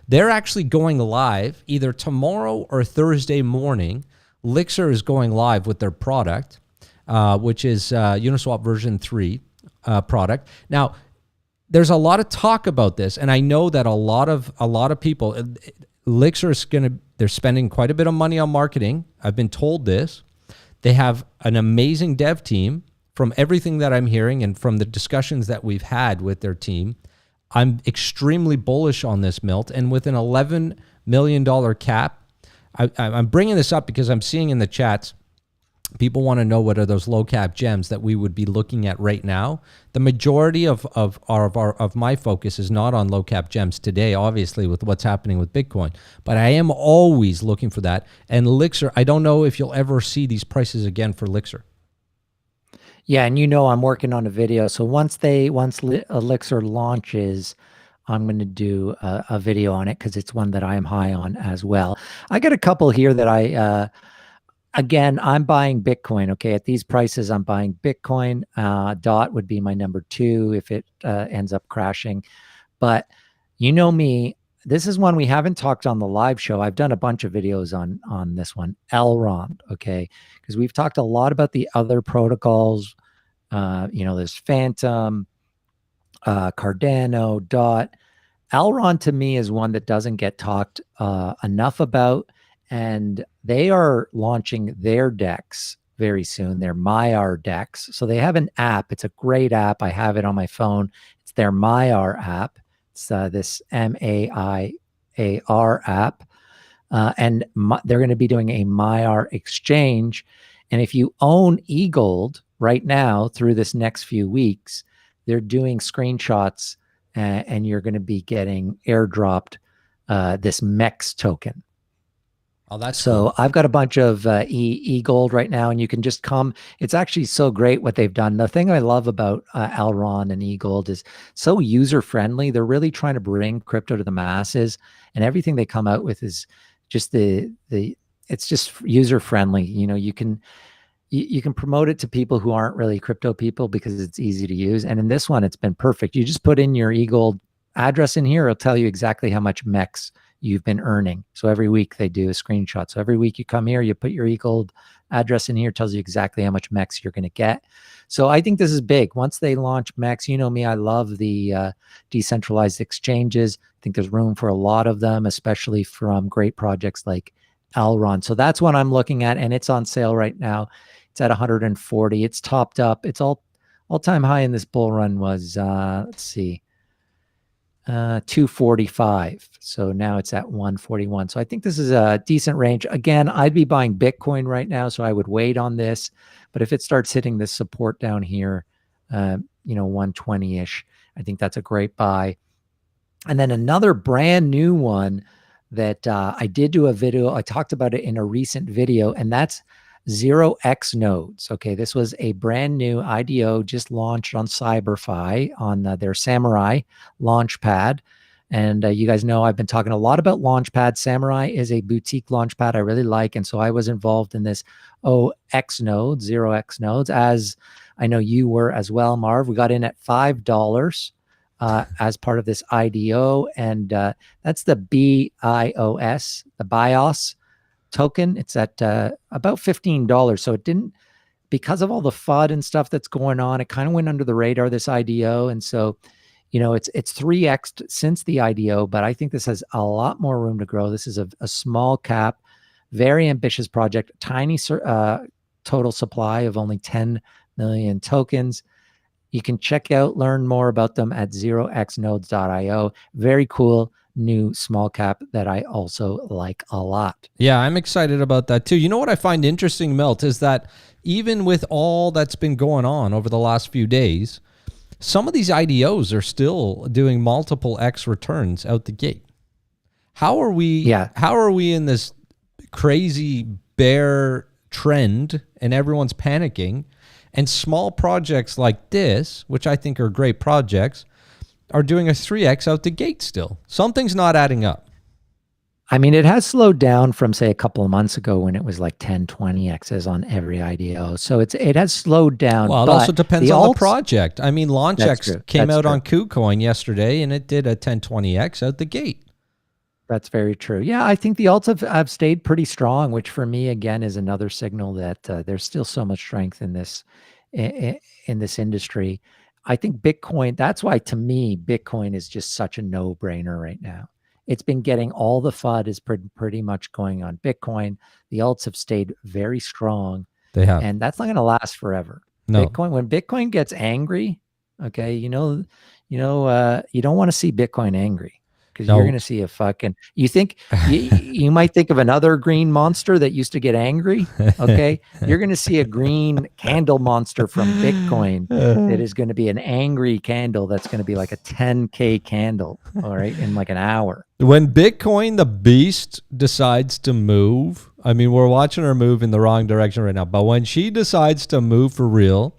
They're actually going live either tomorrow or Thursday morning. Lixer is going live with their product, which is Uniswap version 3 product. Now, there's a lot of talk about this, and I know that a lot of people, Lixer is they're spending quite a bit of money on marketing. I've been told this. They have an amazing dev team. From everything that I'm hearing and from the discussions that we've had with their team, I'm extremely bullish on this, Milt. And with an $11 million cap, I'm bringing this up because I'm seeing in the chats, people want to know what are those low cap gems that we would be looking at right now. The majority of my focus is not on low cap gems today, obviously, with what's happening with Bitcoin. But I am always looking for that. And Lixer, I don't know if you'll ever see these prices again for Lixer. Yeah, and I'm working on a video. So once Elixir launches, I'm going to do a video on it because it's one that I am high on as well. I got a couple here that again, I'm buying Bitcoin. Okay, at these prices, I'm buying Bitcoin. DOT would be my number 2 if it ends up crashing. But you know me, this is one we haven't talked on the live show. I've done a bunch of videos on this one, Elrond, okay? Because we've talked a lot about the other protocols. There's Phantom, Cardano, Dot. Elrond to me is one that doesn't get talked enough about, and they are launching their DEX very soon. Their MyR DEX. So they have an app. It's a great app. I have it on my phone. It's their MyR app. It's this MAIAR app. They're going to be doing a MyR exchange. And if you own eGold right now through this next few weeks, they're doing screenshots and you're going to be getting airdropped this MEX token. Oh, that's so cool. I've got a bunch of eGold right now, and you can just come. It's actually so great what they've done. The thing I love about Elrond and eGold is so user friendly. They're really trying to bring crypto to the masses, and everything they come out with is just it's just user friendly. You can promote it to people who aren't really crypto people because it's easy to use. And in this one, it's been perfect. You just put in your eGold address in here. It'll tell you exactly how much MEX you've been earning. So every week they do a screenshot. So every week you come here, you put your eGold address in here, tells you exactly how much MEX you're going to get. So I think this is big. Once they launch MEX, you know me, I love the decentralized exchanges. I think there's room for a lot of them, especially from great projects like Elrond. So that's what I'm looking at, and it's on sale right now. It's at 140. It's topped up. It's all-time high in this bull run was, let's see, 245. So now it's at 141. So I think this is a decent range. Again, I'd be buying Bitcoin right now, so I would wait on this. But if it starts hitting this support down here, 120-ish, I think that's a great buy. And then another brand new one that I did do a video. I talked about it in a recent video, and that's 0x nodes. Okay, this was a brand new IDO just launched on CyberFi on their Samurai Launchpad. And you guys know I've been talking a lot about Launchpad. Samurai is a boutique Launchpad I really like. And so I was involved in this 0x nodes, as I know you were as well, Marv. We got in at $5 as part of this IDO. And that's the BIOS, the BIOS token. It's at about $15. So it didn't, because of all the FUD and stuff that's going on, it kind of went under the radar, this IDO. And so, it's 3x since the IDO, but I think this has a lot more room to grow. This is a small cap, very ambitious project, tiny total supply of only 10 million tokens. You can learn more about them at 0xnodes.io. Very cool new small cap that I also like a lot. Yeah, I'm excited about that too. You know what I find interesting, Milt, is that even with all that's been going on over the last few days, some of these IDOs are still doing multiple X returns out the gate. How are we in this crazy bear trend and everyone's panicking, and small projects like this, which I think are great projects, are doing a 3x out the gate still? Something's not adding up. I mean, it has slowed down from, say, a couple of months ago when it was like 10, 20x's on every IDO. So it has slowed down. Well, it also depends on the project. I mean, LaunchX came out on KuCoin yesterday, and it did a 1020x out the gate. That's very true. Yeah, I think the alts have stayed pretty strong, which for me, again, is another signal that there's still so much strength in this industry. I think Bitcoin, that's why to me, Bitcoin is just such a no-brainer right now. It's been getting all the FUD is pretty much going on Bitcoin. The alts have stayed very strong. They have. And that's not going to last forever. No. When Bitcoin gets angry, okay, you don't want to see Bitcoin angry. Because you're going to see you might think of another green monster that used to get angry. Okay. You're going to see a green candle monster from Bitcoin that is going to be an angry candle. That's going to be like a 10K candle. All right. In like an hour. When Bitcoin, the beast, decides to move, I mean, we're watching her move in the wrong direction right now, but when she decides to move for real,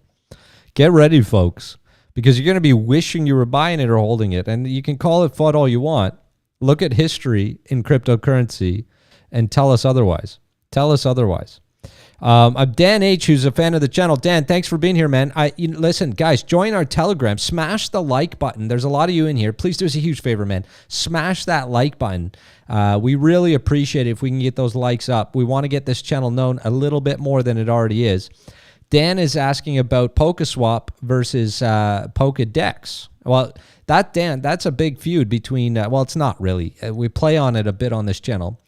get ready, folks. Because you're going to be wishing you were buying it or holding it. And you can call it FUD all you want. Look at history in cryptocurrency and tell us otherwise. Tell us otherwise. I'm Dan H, who's a fan of the channel. Dan, thanks for being here, man. Listen, guys, join our Telegram. Smash the like button. There's a lot of you in here. Please do us a huge favor, man. Smash that like button. We really appreciate it if we can get those likes up. We want to get this channel known a little bit more than it already is. Dan is asking about PokeSwap versus Pokedex. Well, Dan, that's a big feud between, well, it's not really. We play on it a bit on this channel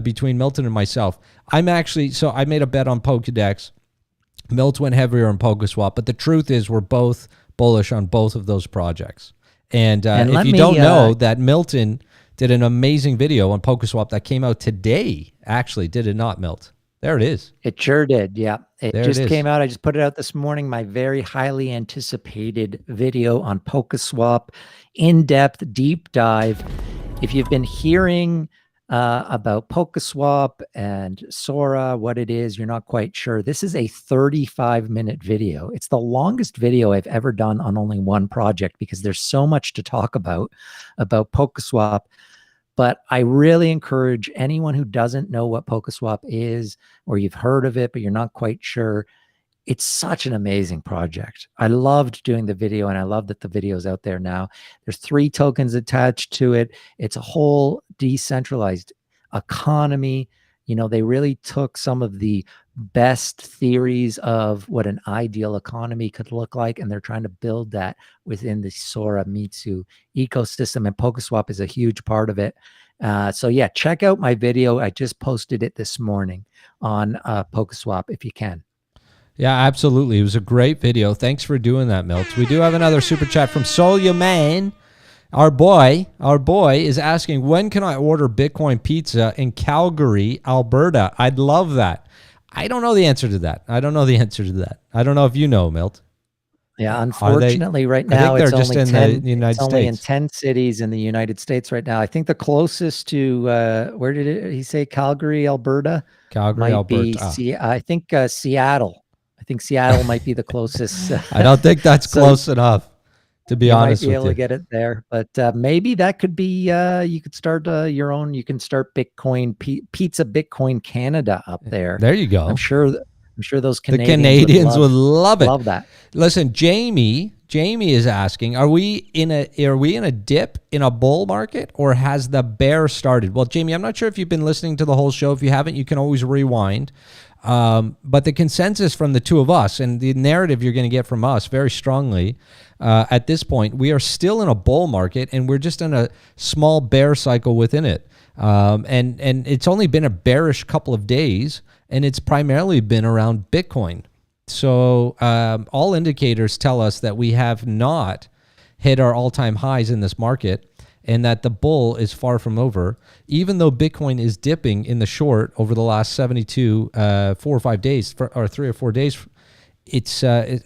between Milton and myself. I made a bet on Pokedex. Milt went heavier on PokeSwap, but the truth is we're both bullish on both of those projects. And if you don't know that Milton did an amazing video on PokeSwap that came out today, actually, did it not, Milt? There it is. It sure did. Yeah. It there just it came out. I just put it out this morning. My very highly anticipated video on PokeSwap, in-depth, deep dive. If you've been hearing about PokeSwap and Sora, what it is, you're not quite sure. This is a 35-minute video. It's the longest video I've ever done on only one project because there's so much to talk about PokeSwap. But I really encourage anyone who doesn't know what PokeSwap is, or you've heard of it, but you're not quite sure. It's such an amazing project. I loved doing the video, and I love that the video is out there now. There's 3 tokens attached to it. It's a whole decentralized economy. You know, they really took some of the best theories of what an ideal economy could look like, and they're trying to build that within the Sora Mitsu ecosystem, and PokeSwap is a huge part of it. So yeah, check out my video. I just posted it this morning on PokeSwap if you can. Yeah, absolutely. It was a great video. Thanks for doing that, Milt. We do have another super chat from Solya Man. Our boy is asking, when can I order Bitcoin pizza in Calgary, Alberta? I'd love that. I don't know the answer to that. I don't know if you know, Milt. Yeah, unfortunately, right now it's only in the United States. Only in 10 cities in the United States right now. I think the closest to where did he say? Calgary, Alberta. Calgary, Alberta. I think Seattle. I think Seattle might be the closest. I don't think that's close enough, to be honest with you. You might be able to get it there, but maybe that could be, you could start your own, you can start Pizza Bitcoin Canada up there. There you go. I'm sure those Canadians, would love it. Love that. Listen, Jamie is asking, are we in a dip in a bull market, or has the bear started? Well, Jamie, I'm not sure if you've been listening to the whole show. If you haven't, you can always rewind. But the consensus from the two of us and the narrative you're going to get from us very strongly at this point, we are still in a bull market, and we're just in a small bear cycle within it. And it's only been a bearish couple of days, and it's primarily been around Bitcoin. So all indicators tell us that we have not hit our all-time highs in this market, and that the bull is far from over. Even though Bitcoin is dipping in the short over the last 72, 4 or 5 days, or 3 or 4 days,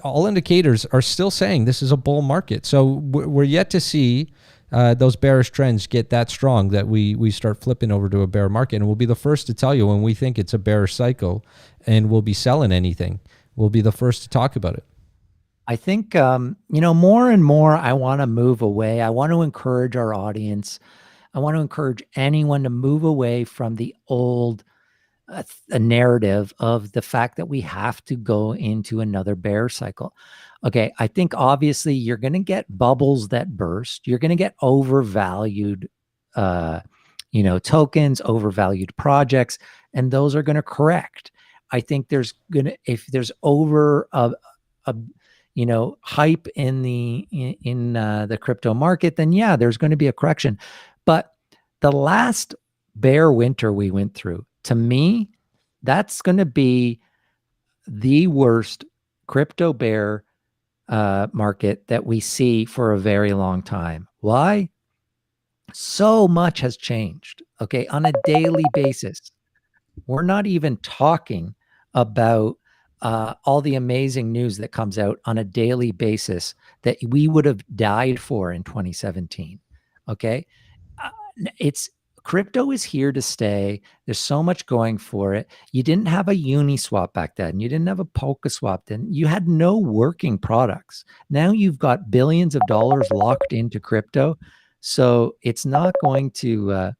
all indicators are still saying this is a bull market. So we're yet to see those bearish trends get that strong that we start flipping over to a bear market. And we'll be the first to tell you when we think it's a bearish cycle and we'll be selling anything. We'll be the first to talk about it. I think, more and more, I want to move away. I want to encourage our audience. I want to encourage anyone to move away from the old narrative of the fact that we have to go into another bear cycle. Okay, I think obviously you're going to get bubbles that burst. You're going to get overvalued, tokens, overvalued projects, and those are going to correct. I think if there's over hype in the crypto market, then yeah, there's going to be a correction. But the last bear winter we went through, to me, that's going to be the worst crypto bear market that we see for a very long time. Why? So much has changed, okay, on a daily basis. We're not even talking about all the amazing news that comes out on a daily basis that we would have died for in 2017. Okay. Crypto is here to stay. There's so much going for it. You didn't have a Uniswap back then. You didn't have a PokeSwap then. You had no working products. Now you've got billions of dollars locked into crypto. So it's not going to,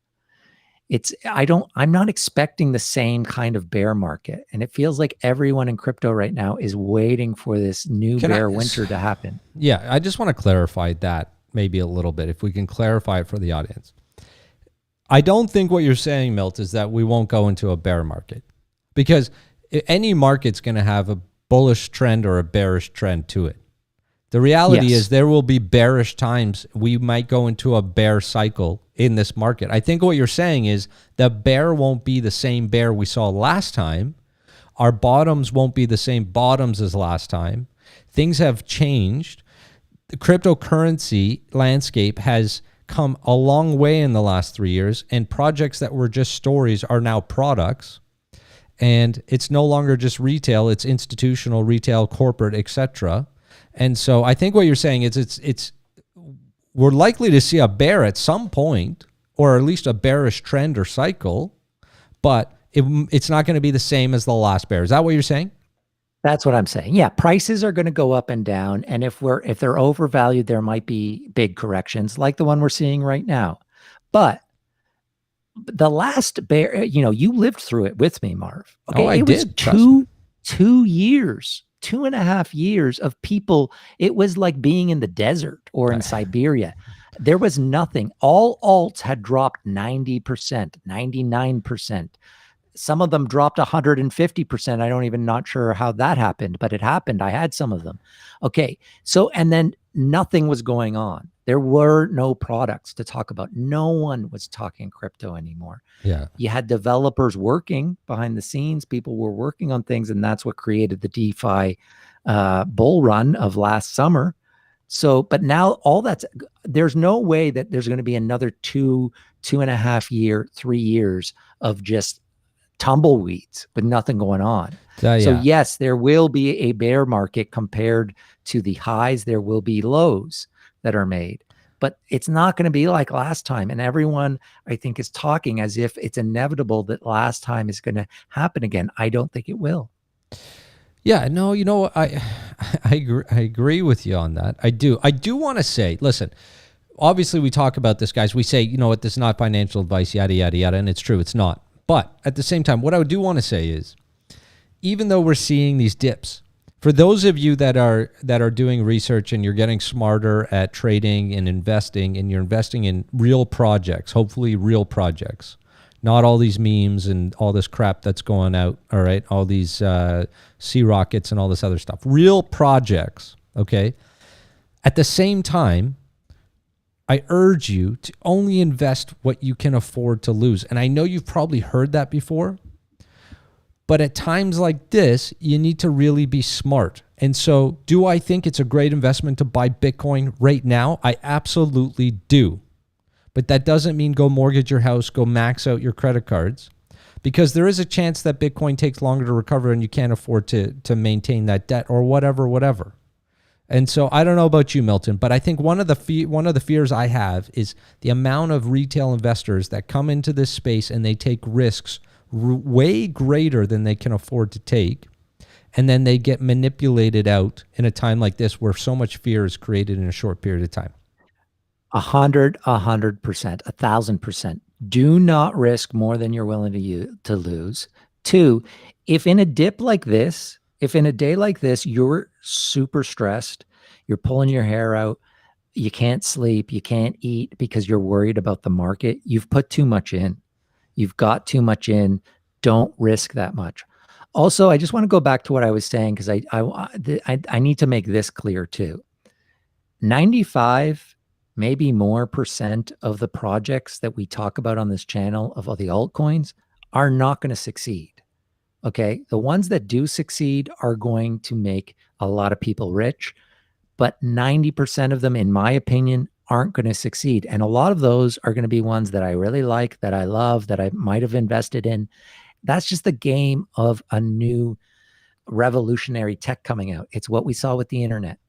I'm not expecting the same kind of bear market. And it feels like everyone in crypto right now is waiting for this new bear winter to happen. Yeah, I just want to clarify that maybe a little bit, if we can clarify it for the audience. I don't think what you're saying, Milt, is that we won't go into a bear market, because any market's going to have a bullish trend or a bearish trend to it. The reality is there will be bearish times. We might go into a bear cycle in this market. I think what you're saying is the bear won't be the same bear we saw last time. Our bottoms won't be the same bottoms as last time. Things have changed. The cryptocurrency landscape has come a long way in the last 3 years, and projects that were just stories are now products. And it's no longer just retail, it's institutional, retail, corporate, etc. And so I think what you're saying is we're likely to see a bear at some point, or at least a bearish trend or cycle, but it's not going to be the same as the last bear. Is that what you're saying? That's what I'm saying. Yeah, prices are going to go up and down, and if they're overvalued, there might be big corrections like the one we're seeing right now. But the last bear, you lived through it with me, Marv. Okay, I did. Was 2 years. 2.5 years of people. It was like being in the desert or in Siberia. There was nothing. All alts had dropped 90%, 99%. Some of them dropped 150%. I don't even not sure how that happened, but it happened. I had some of them. Okay. So, and then nothing was going on. There were no products to talk about. No one was talking crypto anymore. Yeah. You had developers working behind the scenes. People were working on things, and that's what created the DeFi bull run of last summer. So, but now there's no way that there's going to be another 2.5 year, 3 years of just tumbleweeds with nothing going on. So yes, there will be a bear market compared to the highs. There will be lows that are made, but it's not going to be like last time. And everyone, I think, is talking as if it's inevitable that last time is going to happen again. I don't think it will. Yeah, no, I agree with you on that. I do want to say, listen, obviously we talk about this, guys. We say, this is not financial advice, yada, yada, yada. And it's true, it's not. But at the same time, what I do want to say is, even though we're seeing these dips, for those of you that are doing research and you're getting smarter at trading and investing, and you're investing in real projects, hopefully real projects, not all these memes and all this crap that's going out, all right, all these sea rockets and all this other stuff, real projects, okay? At the same time, I urge you to only invest what you can afford to lose. And I know you've probably heard that before, but at times like this, you need to really be smart. And so, do I think it's a great investment to buy Bitcoin right now? I absolutely do. But that doesn't mean go mortgage your house, go max out your credit cards, because there is a chance that Bitcoin takes longer to recover and you can't afford to maintain that debt or whatever. And so I don't know about you, Milton, but I think one of the fears I have is the amount of retail investors that come into this space and they take risks way greater than they can afford to take. And then they get manipulated out in a time like this where so much fear is created in a short period of time. 100%, 1,000%. Do not risk more than you're willing to lose. 2, if in a dip like this, if in a day like this, you're super stressed, you're pulling your hair out, you can't sleep, you can't eat because you're worried about the market, you've put too much in. You've got too much in. Don't risk that much. Also, I just want to go back to what I was saying, because I need to make this clear too. 95, maybe more % of the projects that we talk about on this channel of all the altcoins are not going to succeed. Okay. The ones that do succeed are going to make a lot of people rich, but 90% of them, in my opinion, aren't going to succeed. And a lot of those are going to be ones that I really like, that I love, that I might have invested in. That's just the game of a new revolutionary tech coming out. It's what we saw with the internet.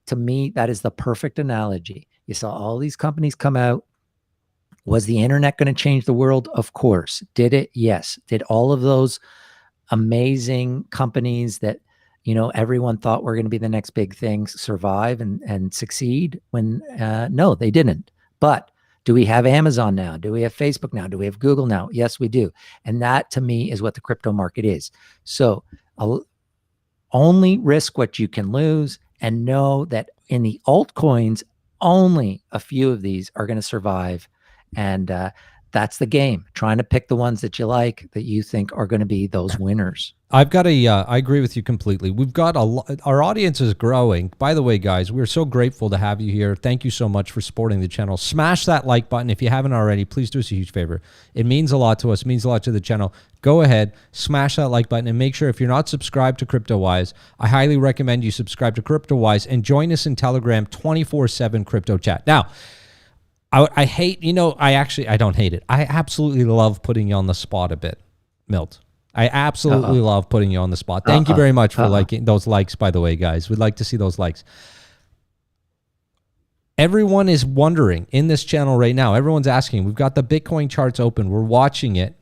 To me, that is the perfect analogy. You saw all these companies come out. Was the internet going to change the world? Of course. Did it? Yes. Did all of those amazing companies that everyone thought were going to be the next big things survive and succeed? No, they didn't. But Do we have Amazon now? Do we have Facebook now? Do we have Google now? Yes, we do. And that to me is what the crypto market is. So only risk what you can lose, and know that in the altcoins, only a few of these are going to survive. And that's the game, trying to pick the ones that you like, that you think are going to be those winners. I agree with you completely. We've got our audience is growing. By the way, guys, we're so grateful to have you here. Thank you so much for supporting the channel. Smash that like button. If you haven't already, please do us a huge favor. It means a lot to us, means a lot to the channel. Go ahead, smash that like button, and make sure if you're not subscribed to Cryptowise, I highly recommend you subscribe to Cryptowise and join us in Telegram 24/7 crypto chat. Now, I hate, I don't hate it. I absolutely love putting you on the spot a bit, Milt. I absolutely love putting you on the spot. Thank you very much for liking those likes, by the way, guys. We'd like to see those likes. Everyone is wondering in this channel right now. Everyone's asking. We've got the Bitcoin charts open. We're watching it.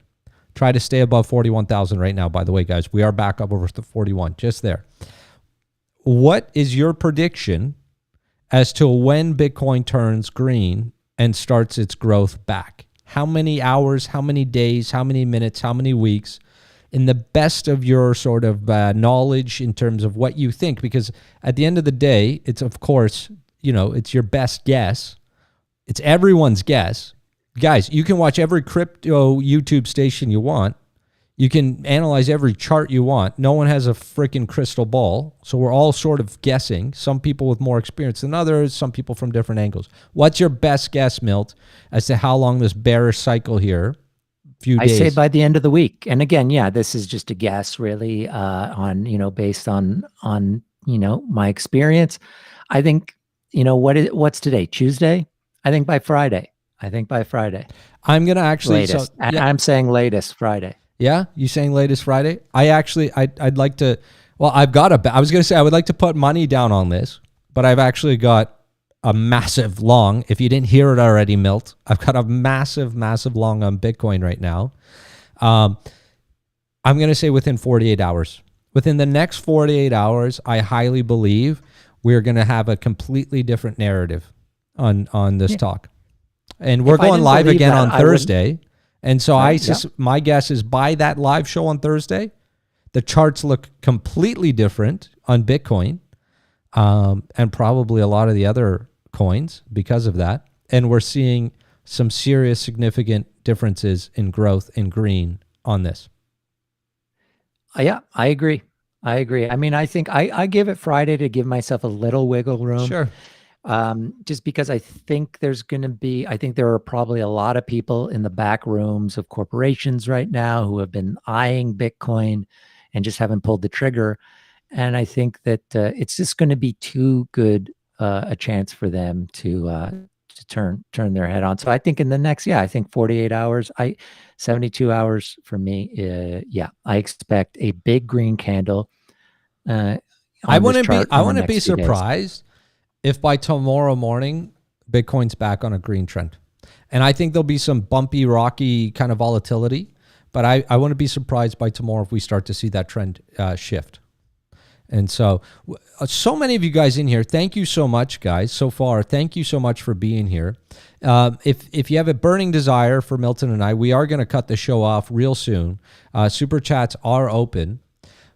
Try to stay above 41,000 right now, by the way, guys. We are back up over the 41, just there. What is your prediction as to when Bitcoin turns green and starts its growth back? How many hours, how many days, how many minutes, how many weeks, in the best of your sort of knowledge in terms of what you think? Because at the end of the day, it's, of course, it's your best guess. It's everyone's guess. Guys, you can watch every crypto YouTube station you want. You can analyze every chart you want. No one has a freaking crystal ball. So we're all sort of guessing. Some people with more experience than others, some people from different angles. What's your best guess, Milt, as to how long this bearish cycle here, few days? I say by the end of the week. And again, yeah, this is just a guess really on, based on my experience. I think, what's today? Tuesday? I think by Friday. I'm going to actually... Latest. I'm saying latest Friday. Yeah, you saying latest Friday? I'd like to, well, I was going to say I would like to put money down on this, but I've actually got a massive long. If you didn't hear it already, Milt, I've got a massive long on Bitcoin right now. I'm going to say within 48 hours. Within the next 48 hours, I highly believe we're going to have a completely different narrative on this talk. And we're going live again on Thursday. And so my guess is by that live show on Thursday, the charts look completely different on Bitcoin and probably a lot of the other coins because of that. And we're seeing some serious, significant differences in growth in green on this. Yeah, I agree. I mean, I think I give it Friday to give myself a little wiggle room. Sure. Just because I think there are probably a lot of people in the back rooms of corporations right now who have been eyeing Bitcoin and just haven't pulled the trigger. And I think that it's just going to be too good a chance for them to turn their head on. So I think in the next, I think 48 hours, 72 hours for me. I expect a big green candle. I wouldn't be surprised if by tomorrow morning, Bitcoin's back on a green trend. And I think there'll be some bumpy, rocky kind of volatility, but I wouldn't be surprised by tomorrow if we start to see that trend shift. And so many of you guys in here, thank you so much, guys, so far. Thank you so much for being here. If you have a burning desire for Milton and I, we are going to cut the show off real soon. Super chats are open.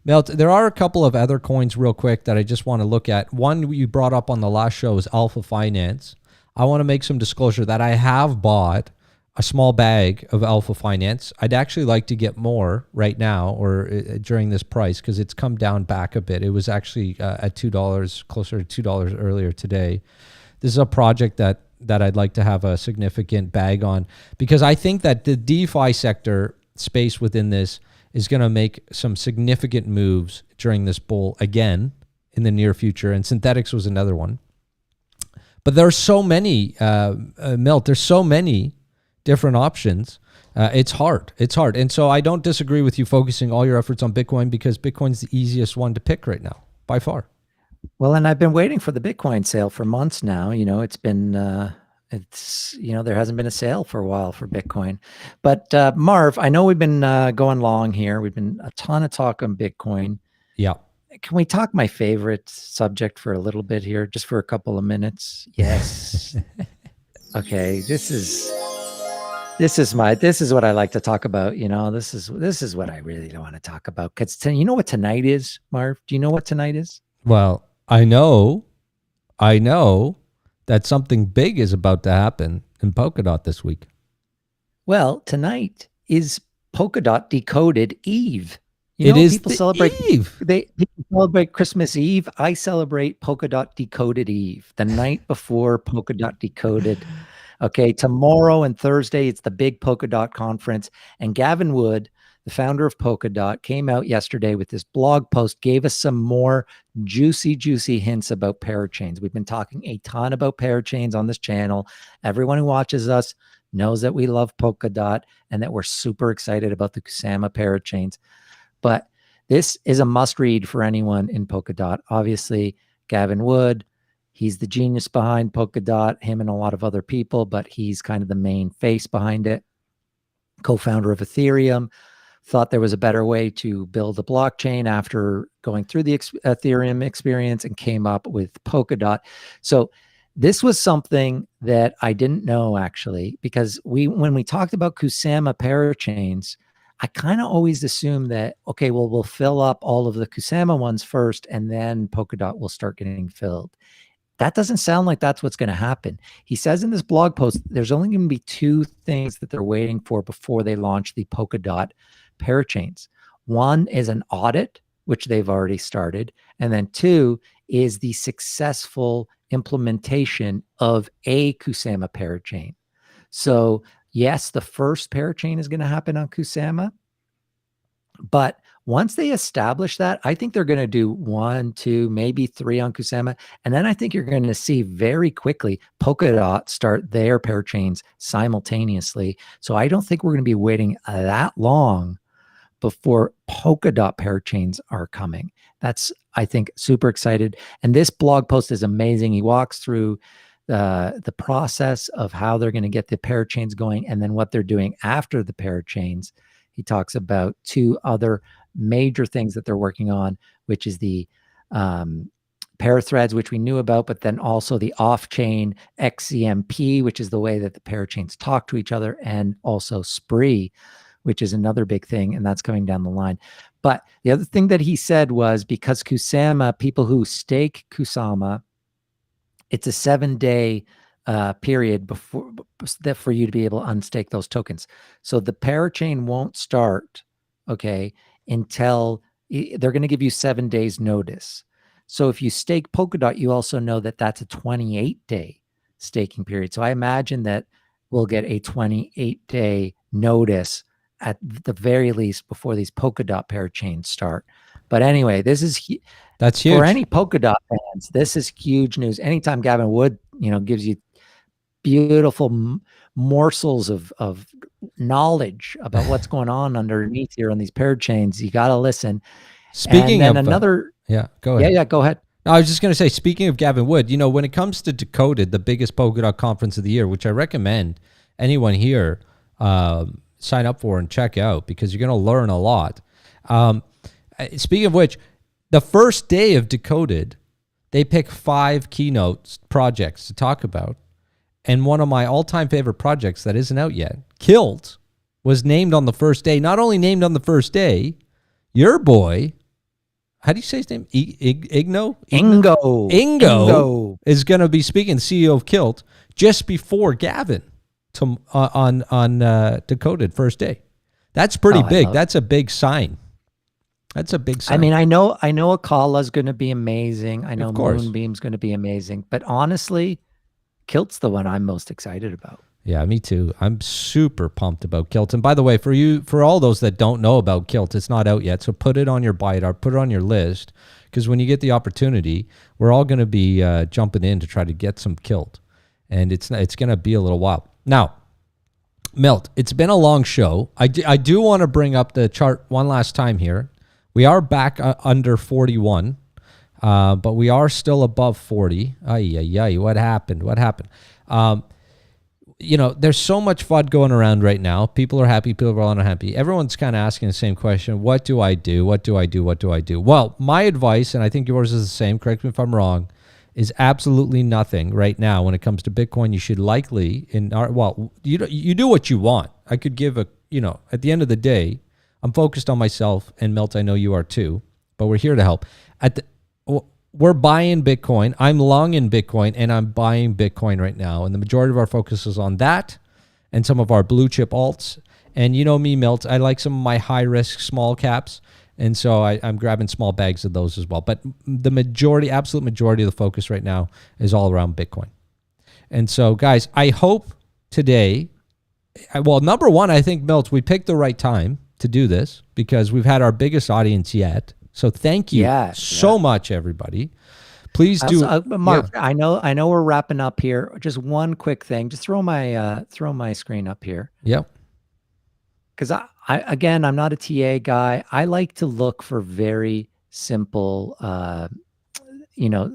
Milt, there are a couple of other coins real quick that I just want to look at. One you brought up on the last show is Alpha Finance. I want to make some disclosure that I have bought a small bag of Alpha Finance. I'd actually like to get more right now or during this price because it's come down back a bit. It was actually at $2, closer to $2 earlier today. This is a project that I'd like to have a significant bag on because I think that the DeFi sector space within this is going to make some significant moves during this bull again in the near future. And synthetics was another one. But there are so many, Milt, there's so many different options. It's hard. And so I don't disagree with you focusing all your efforts on Bitcoin because Bitcoin's the easiest one to pick right now, by far. Well, and I've been waiting for the Bitcoin sale for months now. It's been... there hasn't been a sale for a while for Bitcoin. But Marv, I know we've been going long here. We've been a ton of talk on Bitcoin. Yeah. Can we talk my favorite subject for a little bit here, just for a couple of minutes? Yes. Okay, this is what I like to talk about. This is what I really don't want to talk about. Because you know what tonight is, Marv? Do you know what tonight is? Well, I know that something big is about to happen in Polkadot this week. Well, tonight is Polkadot Decoded Eve. People celebrate Eve. People celebrate Christmas Eve. I celebrate Polkadot Decoded Eve, the night before Polkadot Decoded. Okay, tomorrow and Thursday, it's the big Polkadot conference. And Gavin Wood, the founder of Polkadot, came out yesterday with this blog post, gave us some more juicy hints about parachains. We've been talking a ton about parachains on this channel. Everyone who watches us knows that we love Polkadot and that we're super excited about the Kusama parachains. But this is a must read for anyone in Polkadot. Obviously, Gavin Wood, he's the genius behind Polkadot, him and a lot of other people, but he's kind of the main face behind it. Co-founder of Ethereum, thought there was a better way to build a blockchain after going through the Ethereum experience and came up with Polkadot. So this was something that I didn't know, actually, because when we talked about Kusama parachains, I kind of always assumed that, okay, well, we'll fill up all of the Kusama ones first, and then Polkadot will start getting filled. That doesn't sound like that's what's going to happen. He says in this blog post, there's only going to be two things that they're waiting for before they launch the Polkadot parachains. One is an audit, which they've already started. And then two is the successful implementation of a Kusama parachain. So yes, the first parachain is going to happen on Kusama. But once they establish that, I think they're going to do 1, 2, maybe 3 on Kusama. And then I think you're going to see very quickly Polkadot start their parachains simultaneously. So I don't think we're going to be waiting that long before Polkadot parachains are coming. That's, I think, super excited. And this blog post is amazing. He walks through the process of how they're going to get the parachains going and then what they're doing after the parachains. He talks about 2 other major things that they're working on, which is the parathreads, which we knew about, but then also the off-chain XCMP, which is the way that the parachains talk to each other, and also Spree, which is another big thing, and that's coming down the line. But the other thing that he said was, because Kusama, people who stake Kusama, it's a 7-day period before that for you to be able to unstake those tokens. So the parachain won't start, okay, until they're going to give you 7 days notice. So if you stake Polkadot, you also know that that's a 28-day staking period. So I imagine that we'll get a 28-day notice at the very least before these Polkadot parachains start. But anyway, that's huge for any Polkadot fans. This is huge news. Anytime Gavin Wood, gives you beautiful morsels of knowledge about what's going on underneath here on these parachains, you got to listen. Speaking of another, go ahead. Yeah, go ahead. No, I was just going to say, speaking of Gavin Wood, when it comes to Decoded, the biggest Polkadot conference of the year, which I recommend anyone here sign up for and check out, because you're going to learn a lot. Speaking of which, the first day of Decoded, they pick 5 keynote projects to talk about. And one of my all-time favorite projects that isn't out yet, Kilt, was named on the first day. Not only named on the first day, your boy, how do you say his name? Ingo is going to be speaking, CEO of Kilt, just before Gavin on Decoded first day. That's pretty big. That's a big sign. That's a big sign. I mean, I know Akala's going to be amazing. I know Moonbeam's going to be amazing. But honestly, Kilt's the one I'm most excited about. Yeah, me too. I'm super pumped about Kilt. And by the way, for all those that don't know about Kilt, it's not out yet. So put it on your ByteDart, put it on your list, because when you get the opportunity, we're all going to be jumping in to try to get some Kilt. And it's going to be a little while. Now, Milt, it's been a long show. I do want to bring up the chart one last time here. We are back under 41, but we are still above 40. What happened? There's so much FUD going around right now. People are happy, people are unhappy. Everyone's kind of asking the same question. What do I do? What do I do? What do I do? Well, my advice, and I think yours is the same, correct me if I'm wrong, is absolutely nothing right now when it comes to Bitcoin. You should likely you do what you want. I could give at the end of the day, I'm focused on myself, and Milt, I know you are too, but we're here to help. We're buying Bitcoin. I'm long in Bitcoin, and I'm buying Bitcoin right now. And the majority of our focus is on that and some of our blue chip alts. And you know me, Milt, I like some of my high risk small caps. And so I'm grabbing small bags of those as well. But the absolute majority of the focus right now is all around Bitcoin. And so, guys, I hope today, number one, I think, Milt, we picked the right time to do this because we've had our biggest audience yet. So thank you so much, everybody. Please do. Mark, I know we're wrapping up here. Just one quick thing. Just throw my screen up here. Yep. Because I'm not a TA guy. I like to look for very simple,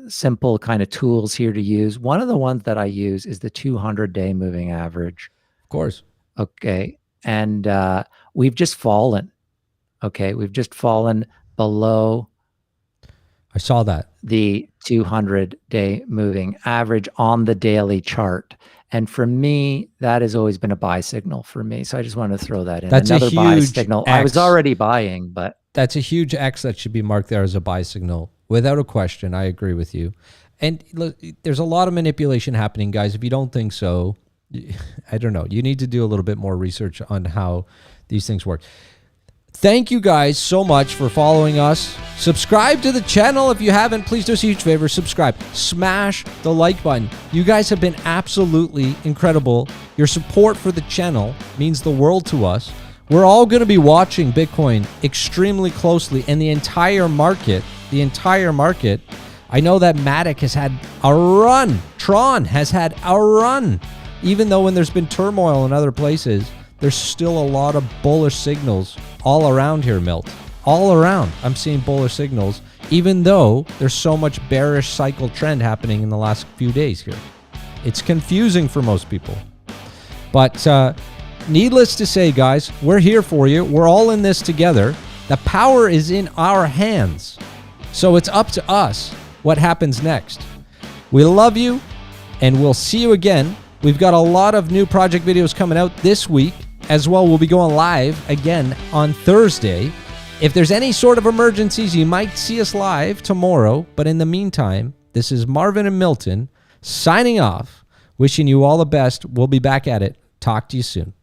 simple kind of tools here to use. One of the ones that I use is the 200-day moving average. Of course. Okay. And we've just fallen. Okay. We've just fallen below. I saw that. The 200-day moving average on the daily chart. And for me, that has always been a buy signal for me. So I just wanted to throw that in. That's another a huge buy signal. X. I was already buying, but that's a huge X that should be marked there as a buy signal. Without a question, I agree with you. And look, there's a lot of manipulation happening, guys. If you don't think so, I don't know. You need to do a little bit more research on how these things work. Thank you guys so much for following us. Subscribe to the channel if you haven't. Please do us a huge favor. Subscribe. Smash the like button. You guys have been absolutely incredible. Your support for the channel means the world to us. We're all going to be watching Bitcoin extremely closely, and the entire market. I know that Matic has had a run. Tron has had a run. Even though when there's been turmoil in other places, there's still a lot of bullish signals all around here, Milt. All around, I'm seeing bullish signals, even though there's so much bearish cycle trend happening in the last few days here. It's confusing for most people. But needless to say, guys, we're here for you. We're all in this together. The power is in our hands. So it's up to us what happens next. We love you, and we'll see you again. We've got a lot of new project videos coming out this week. As well, we'll be going live again on Thursday. If there's any sort of emergencies, you might see us live tomorrow. But in the meantime, this is Marvin and Milton signing off, wishing you all the best. We'll be back at it. Talk to you soon.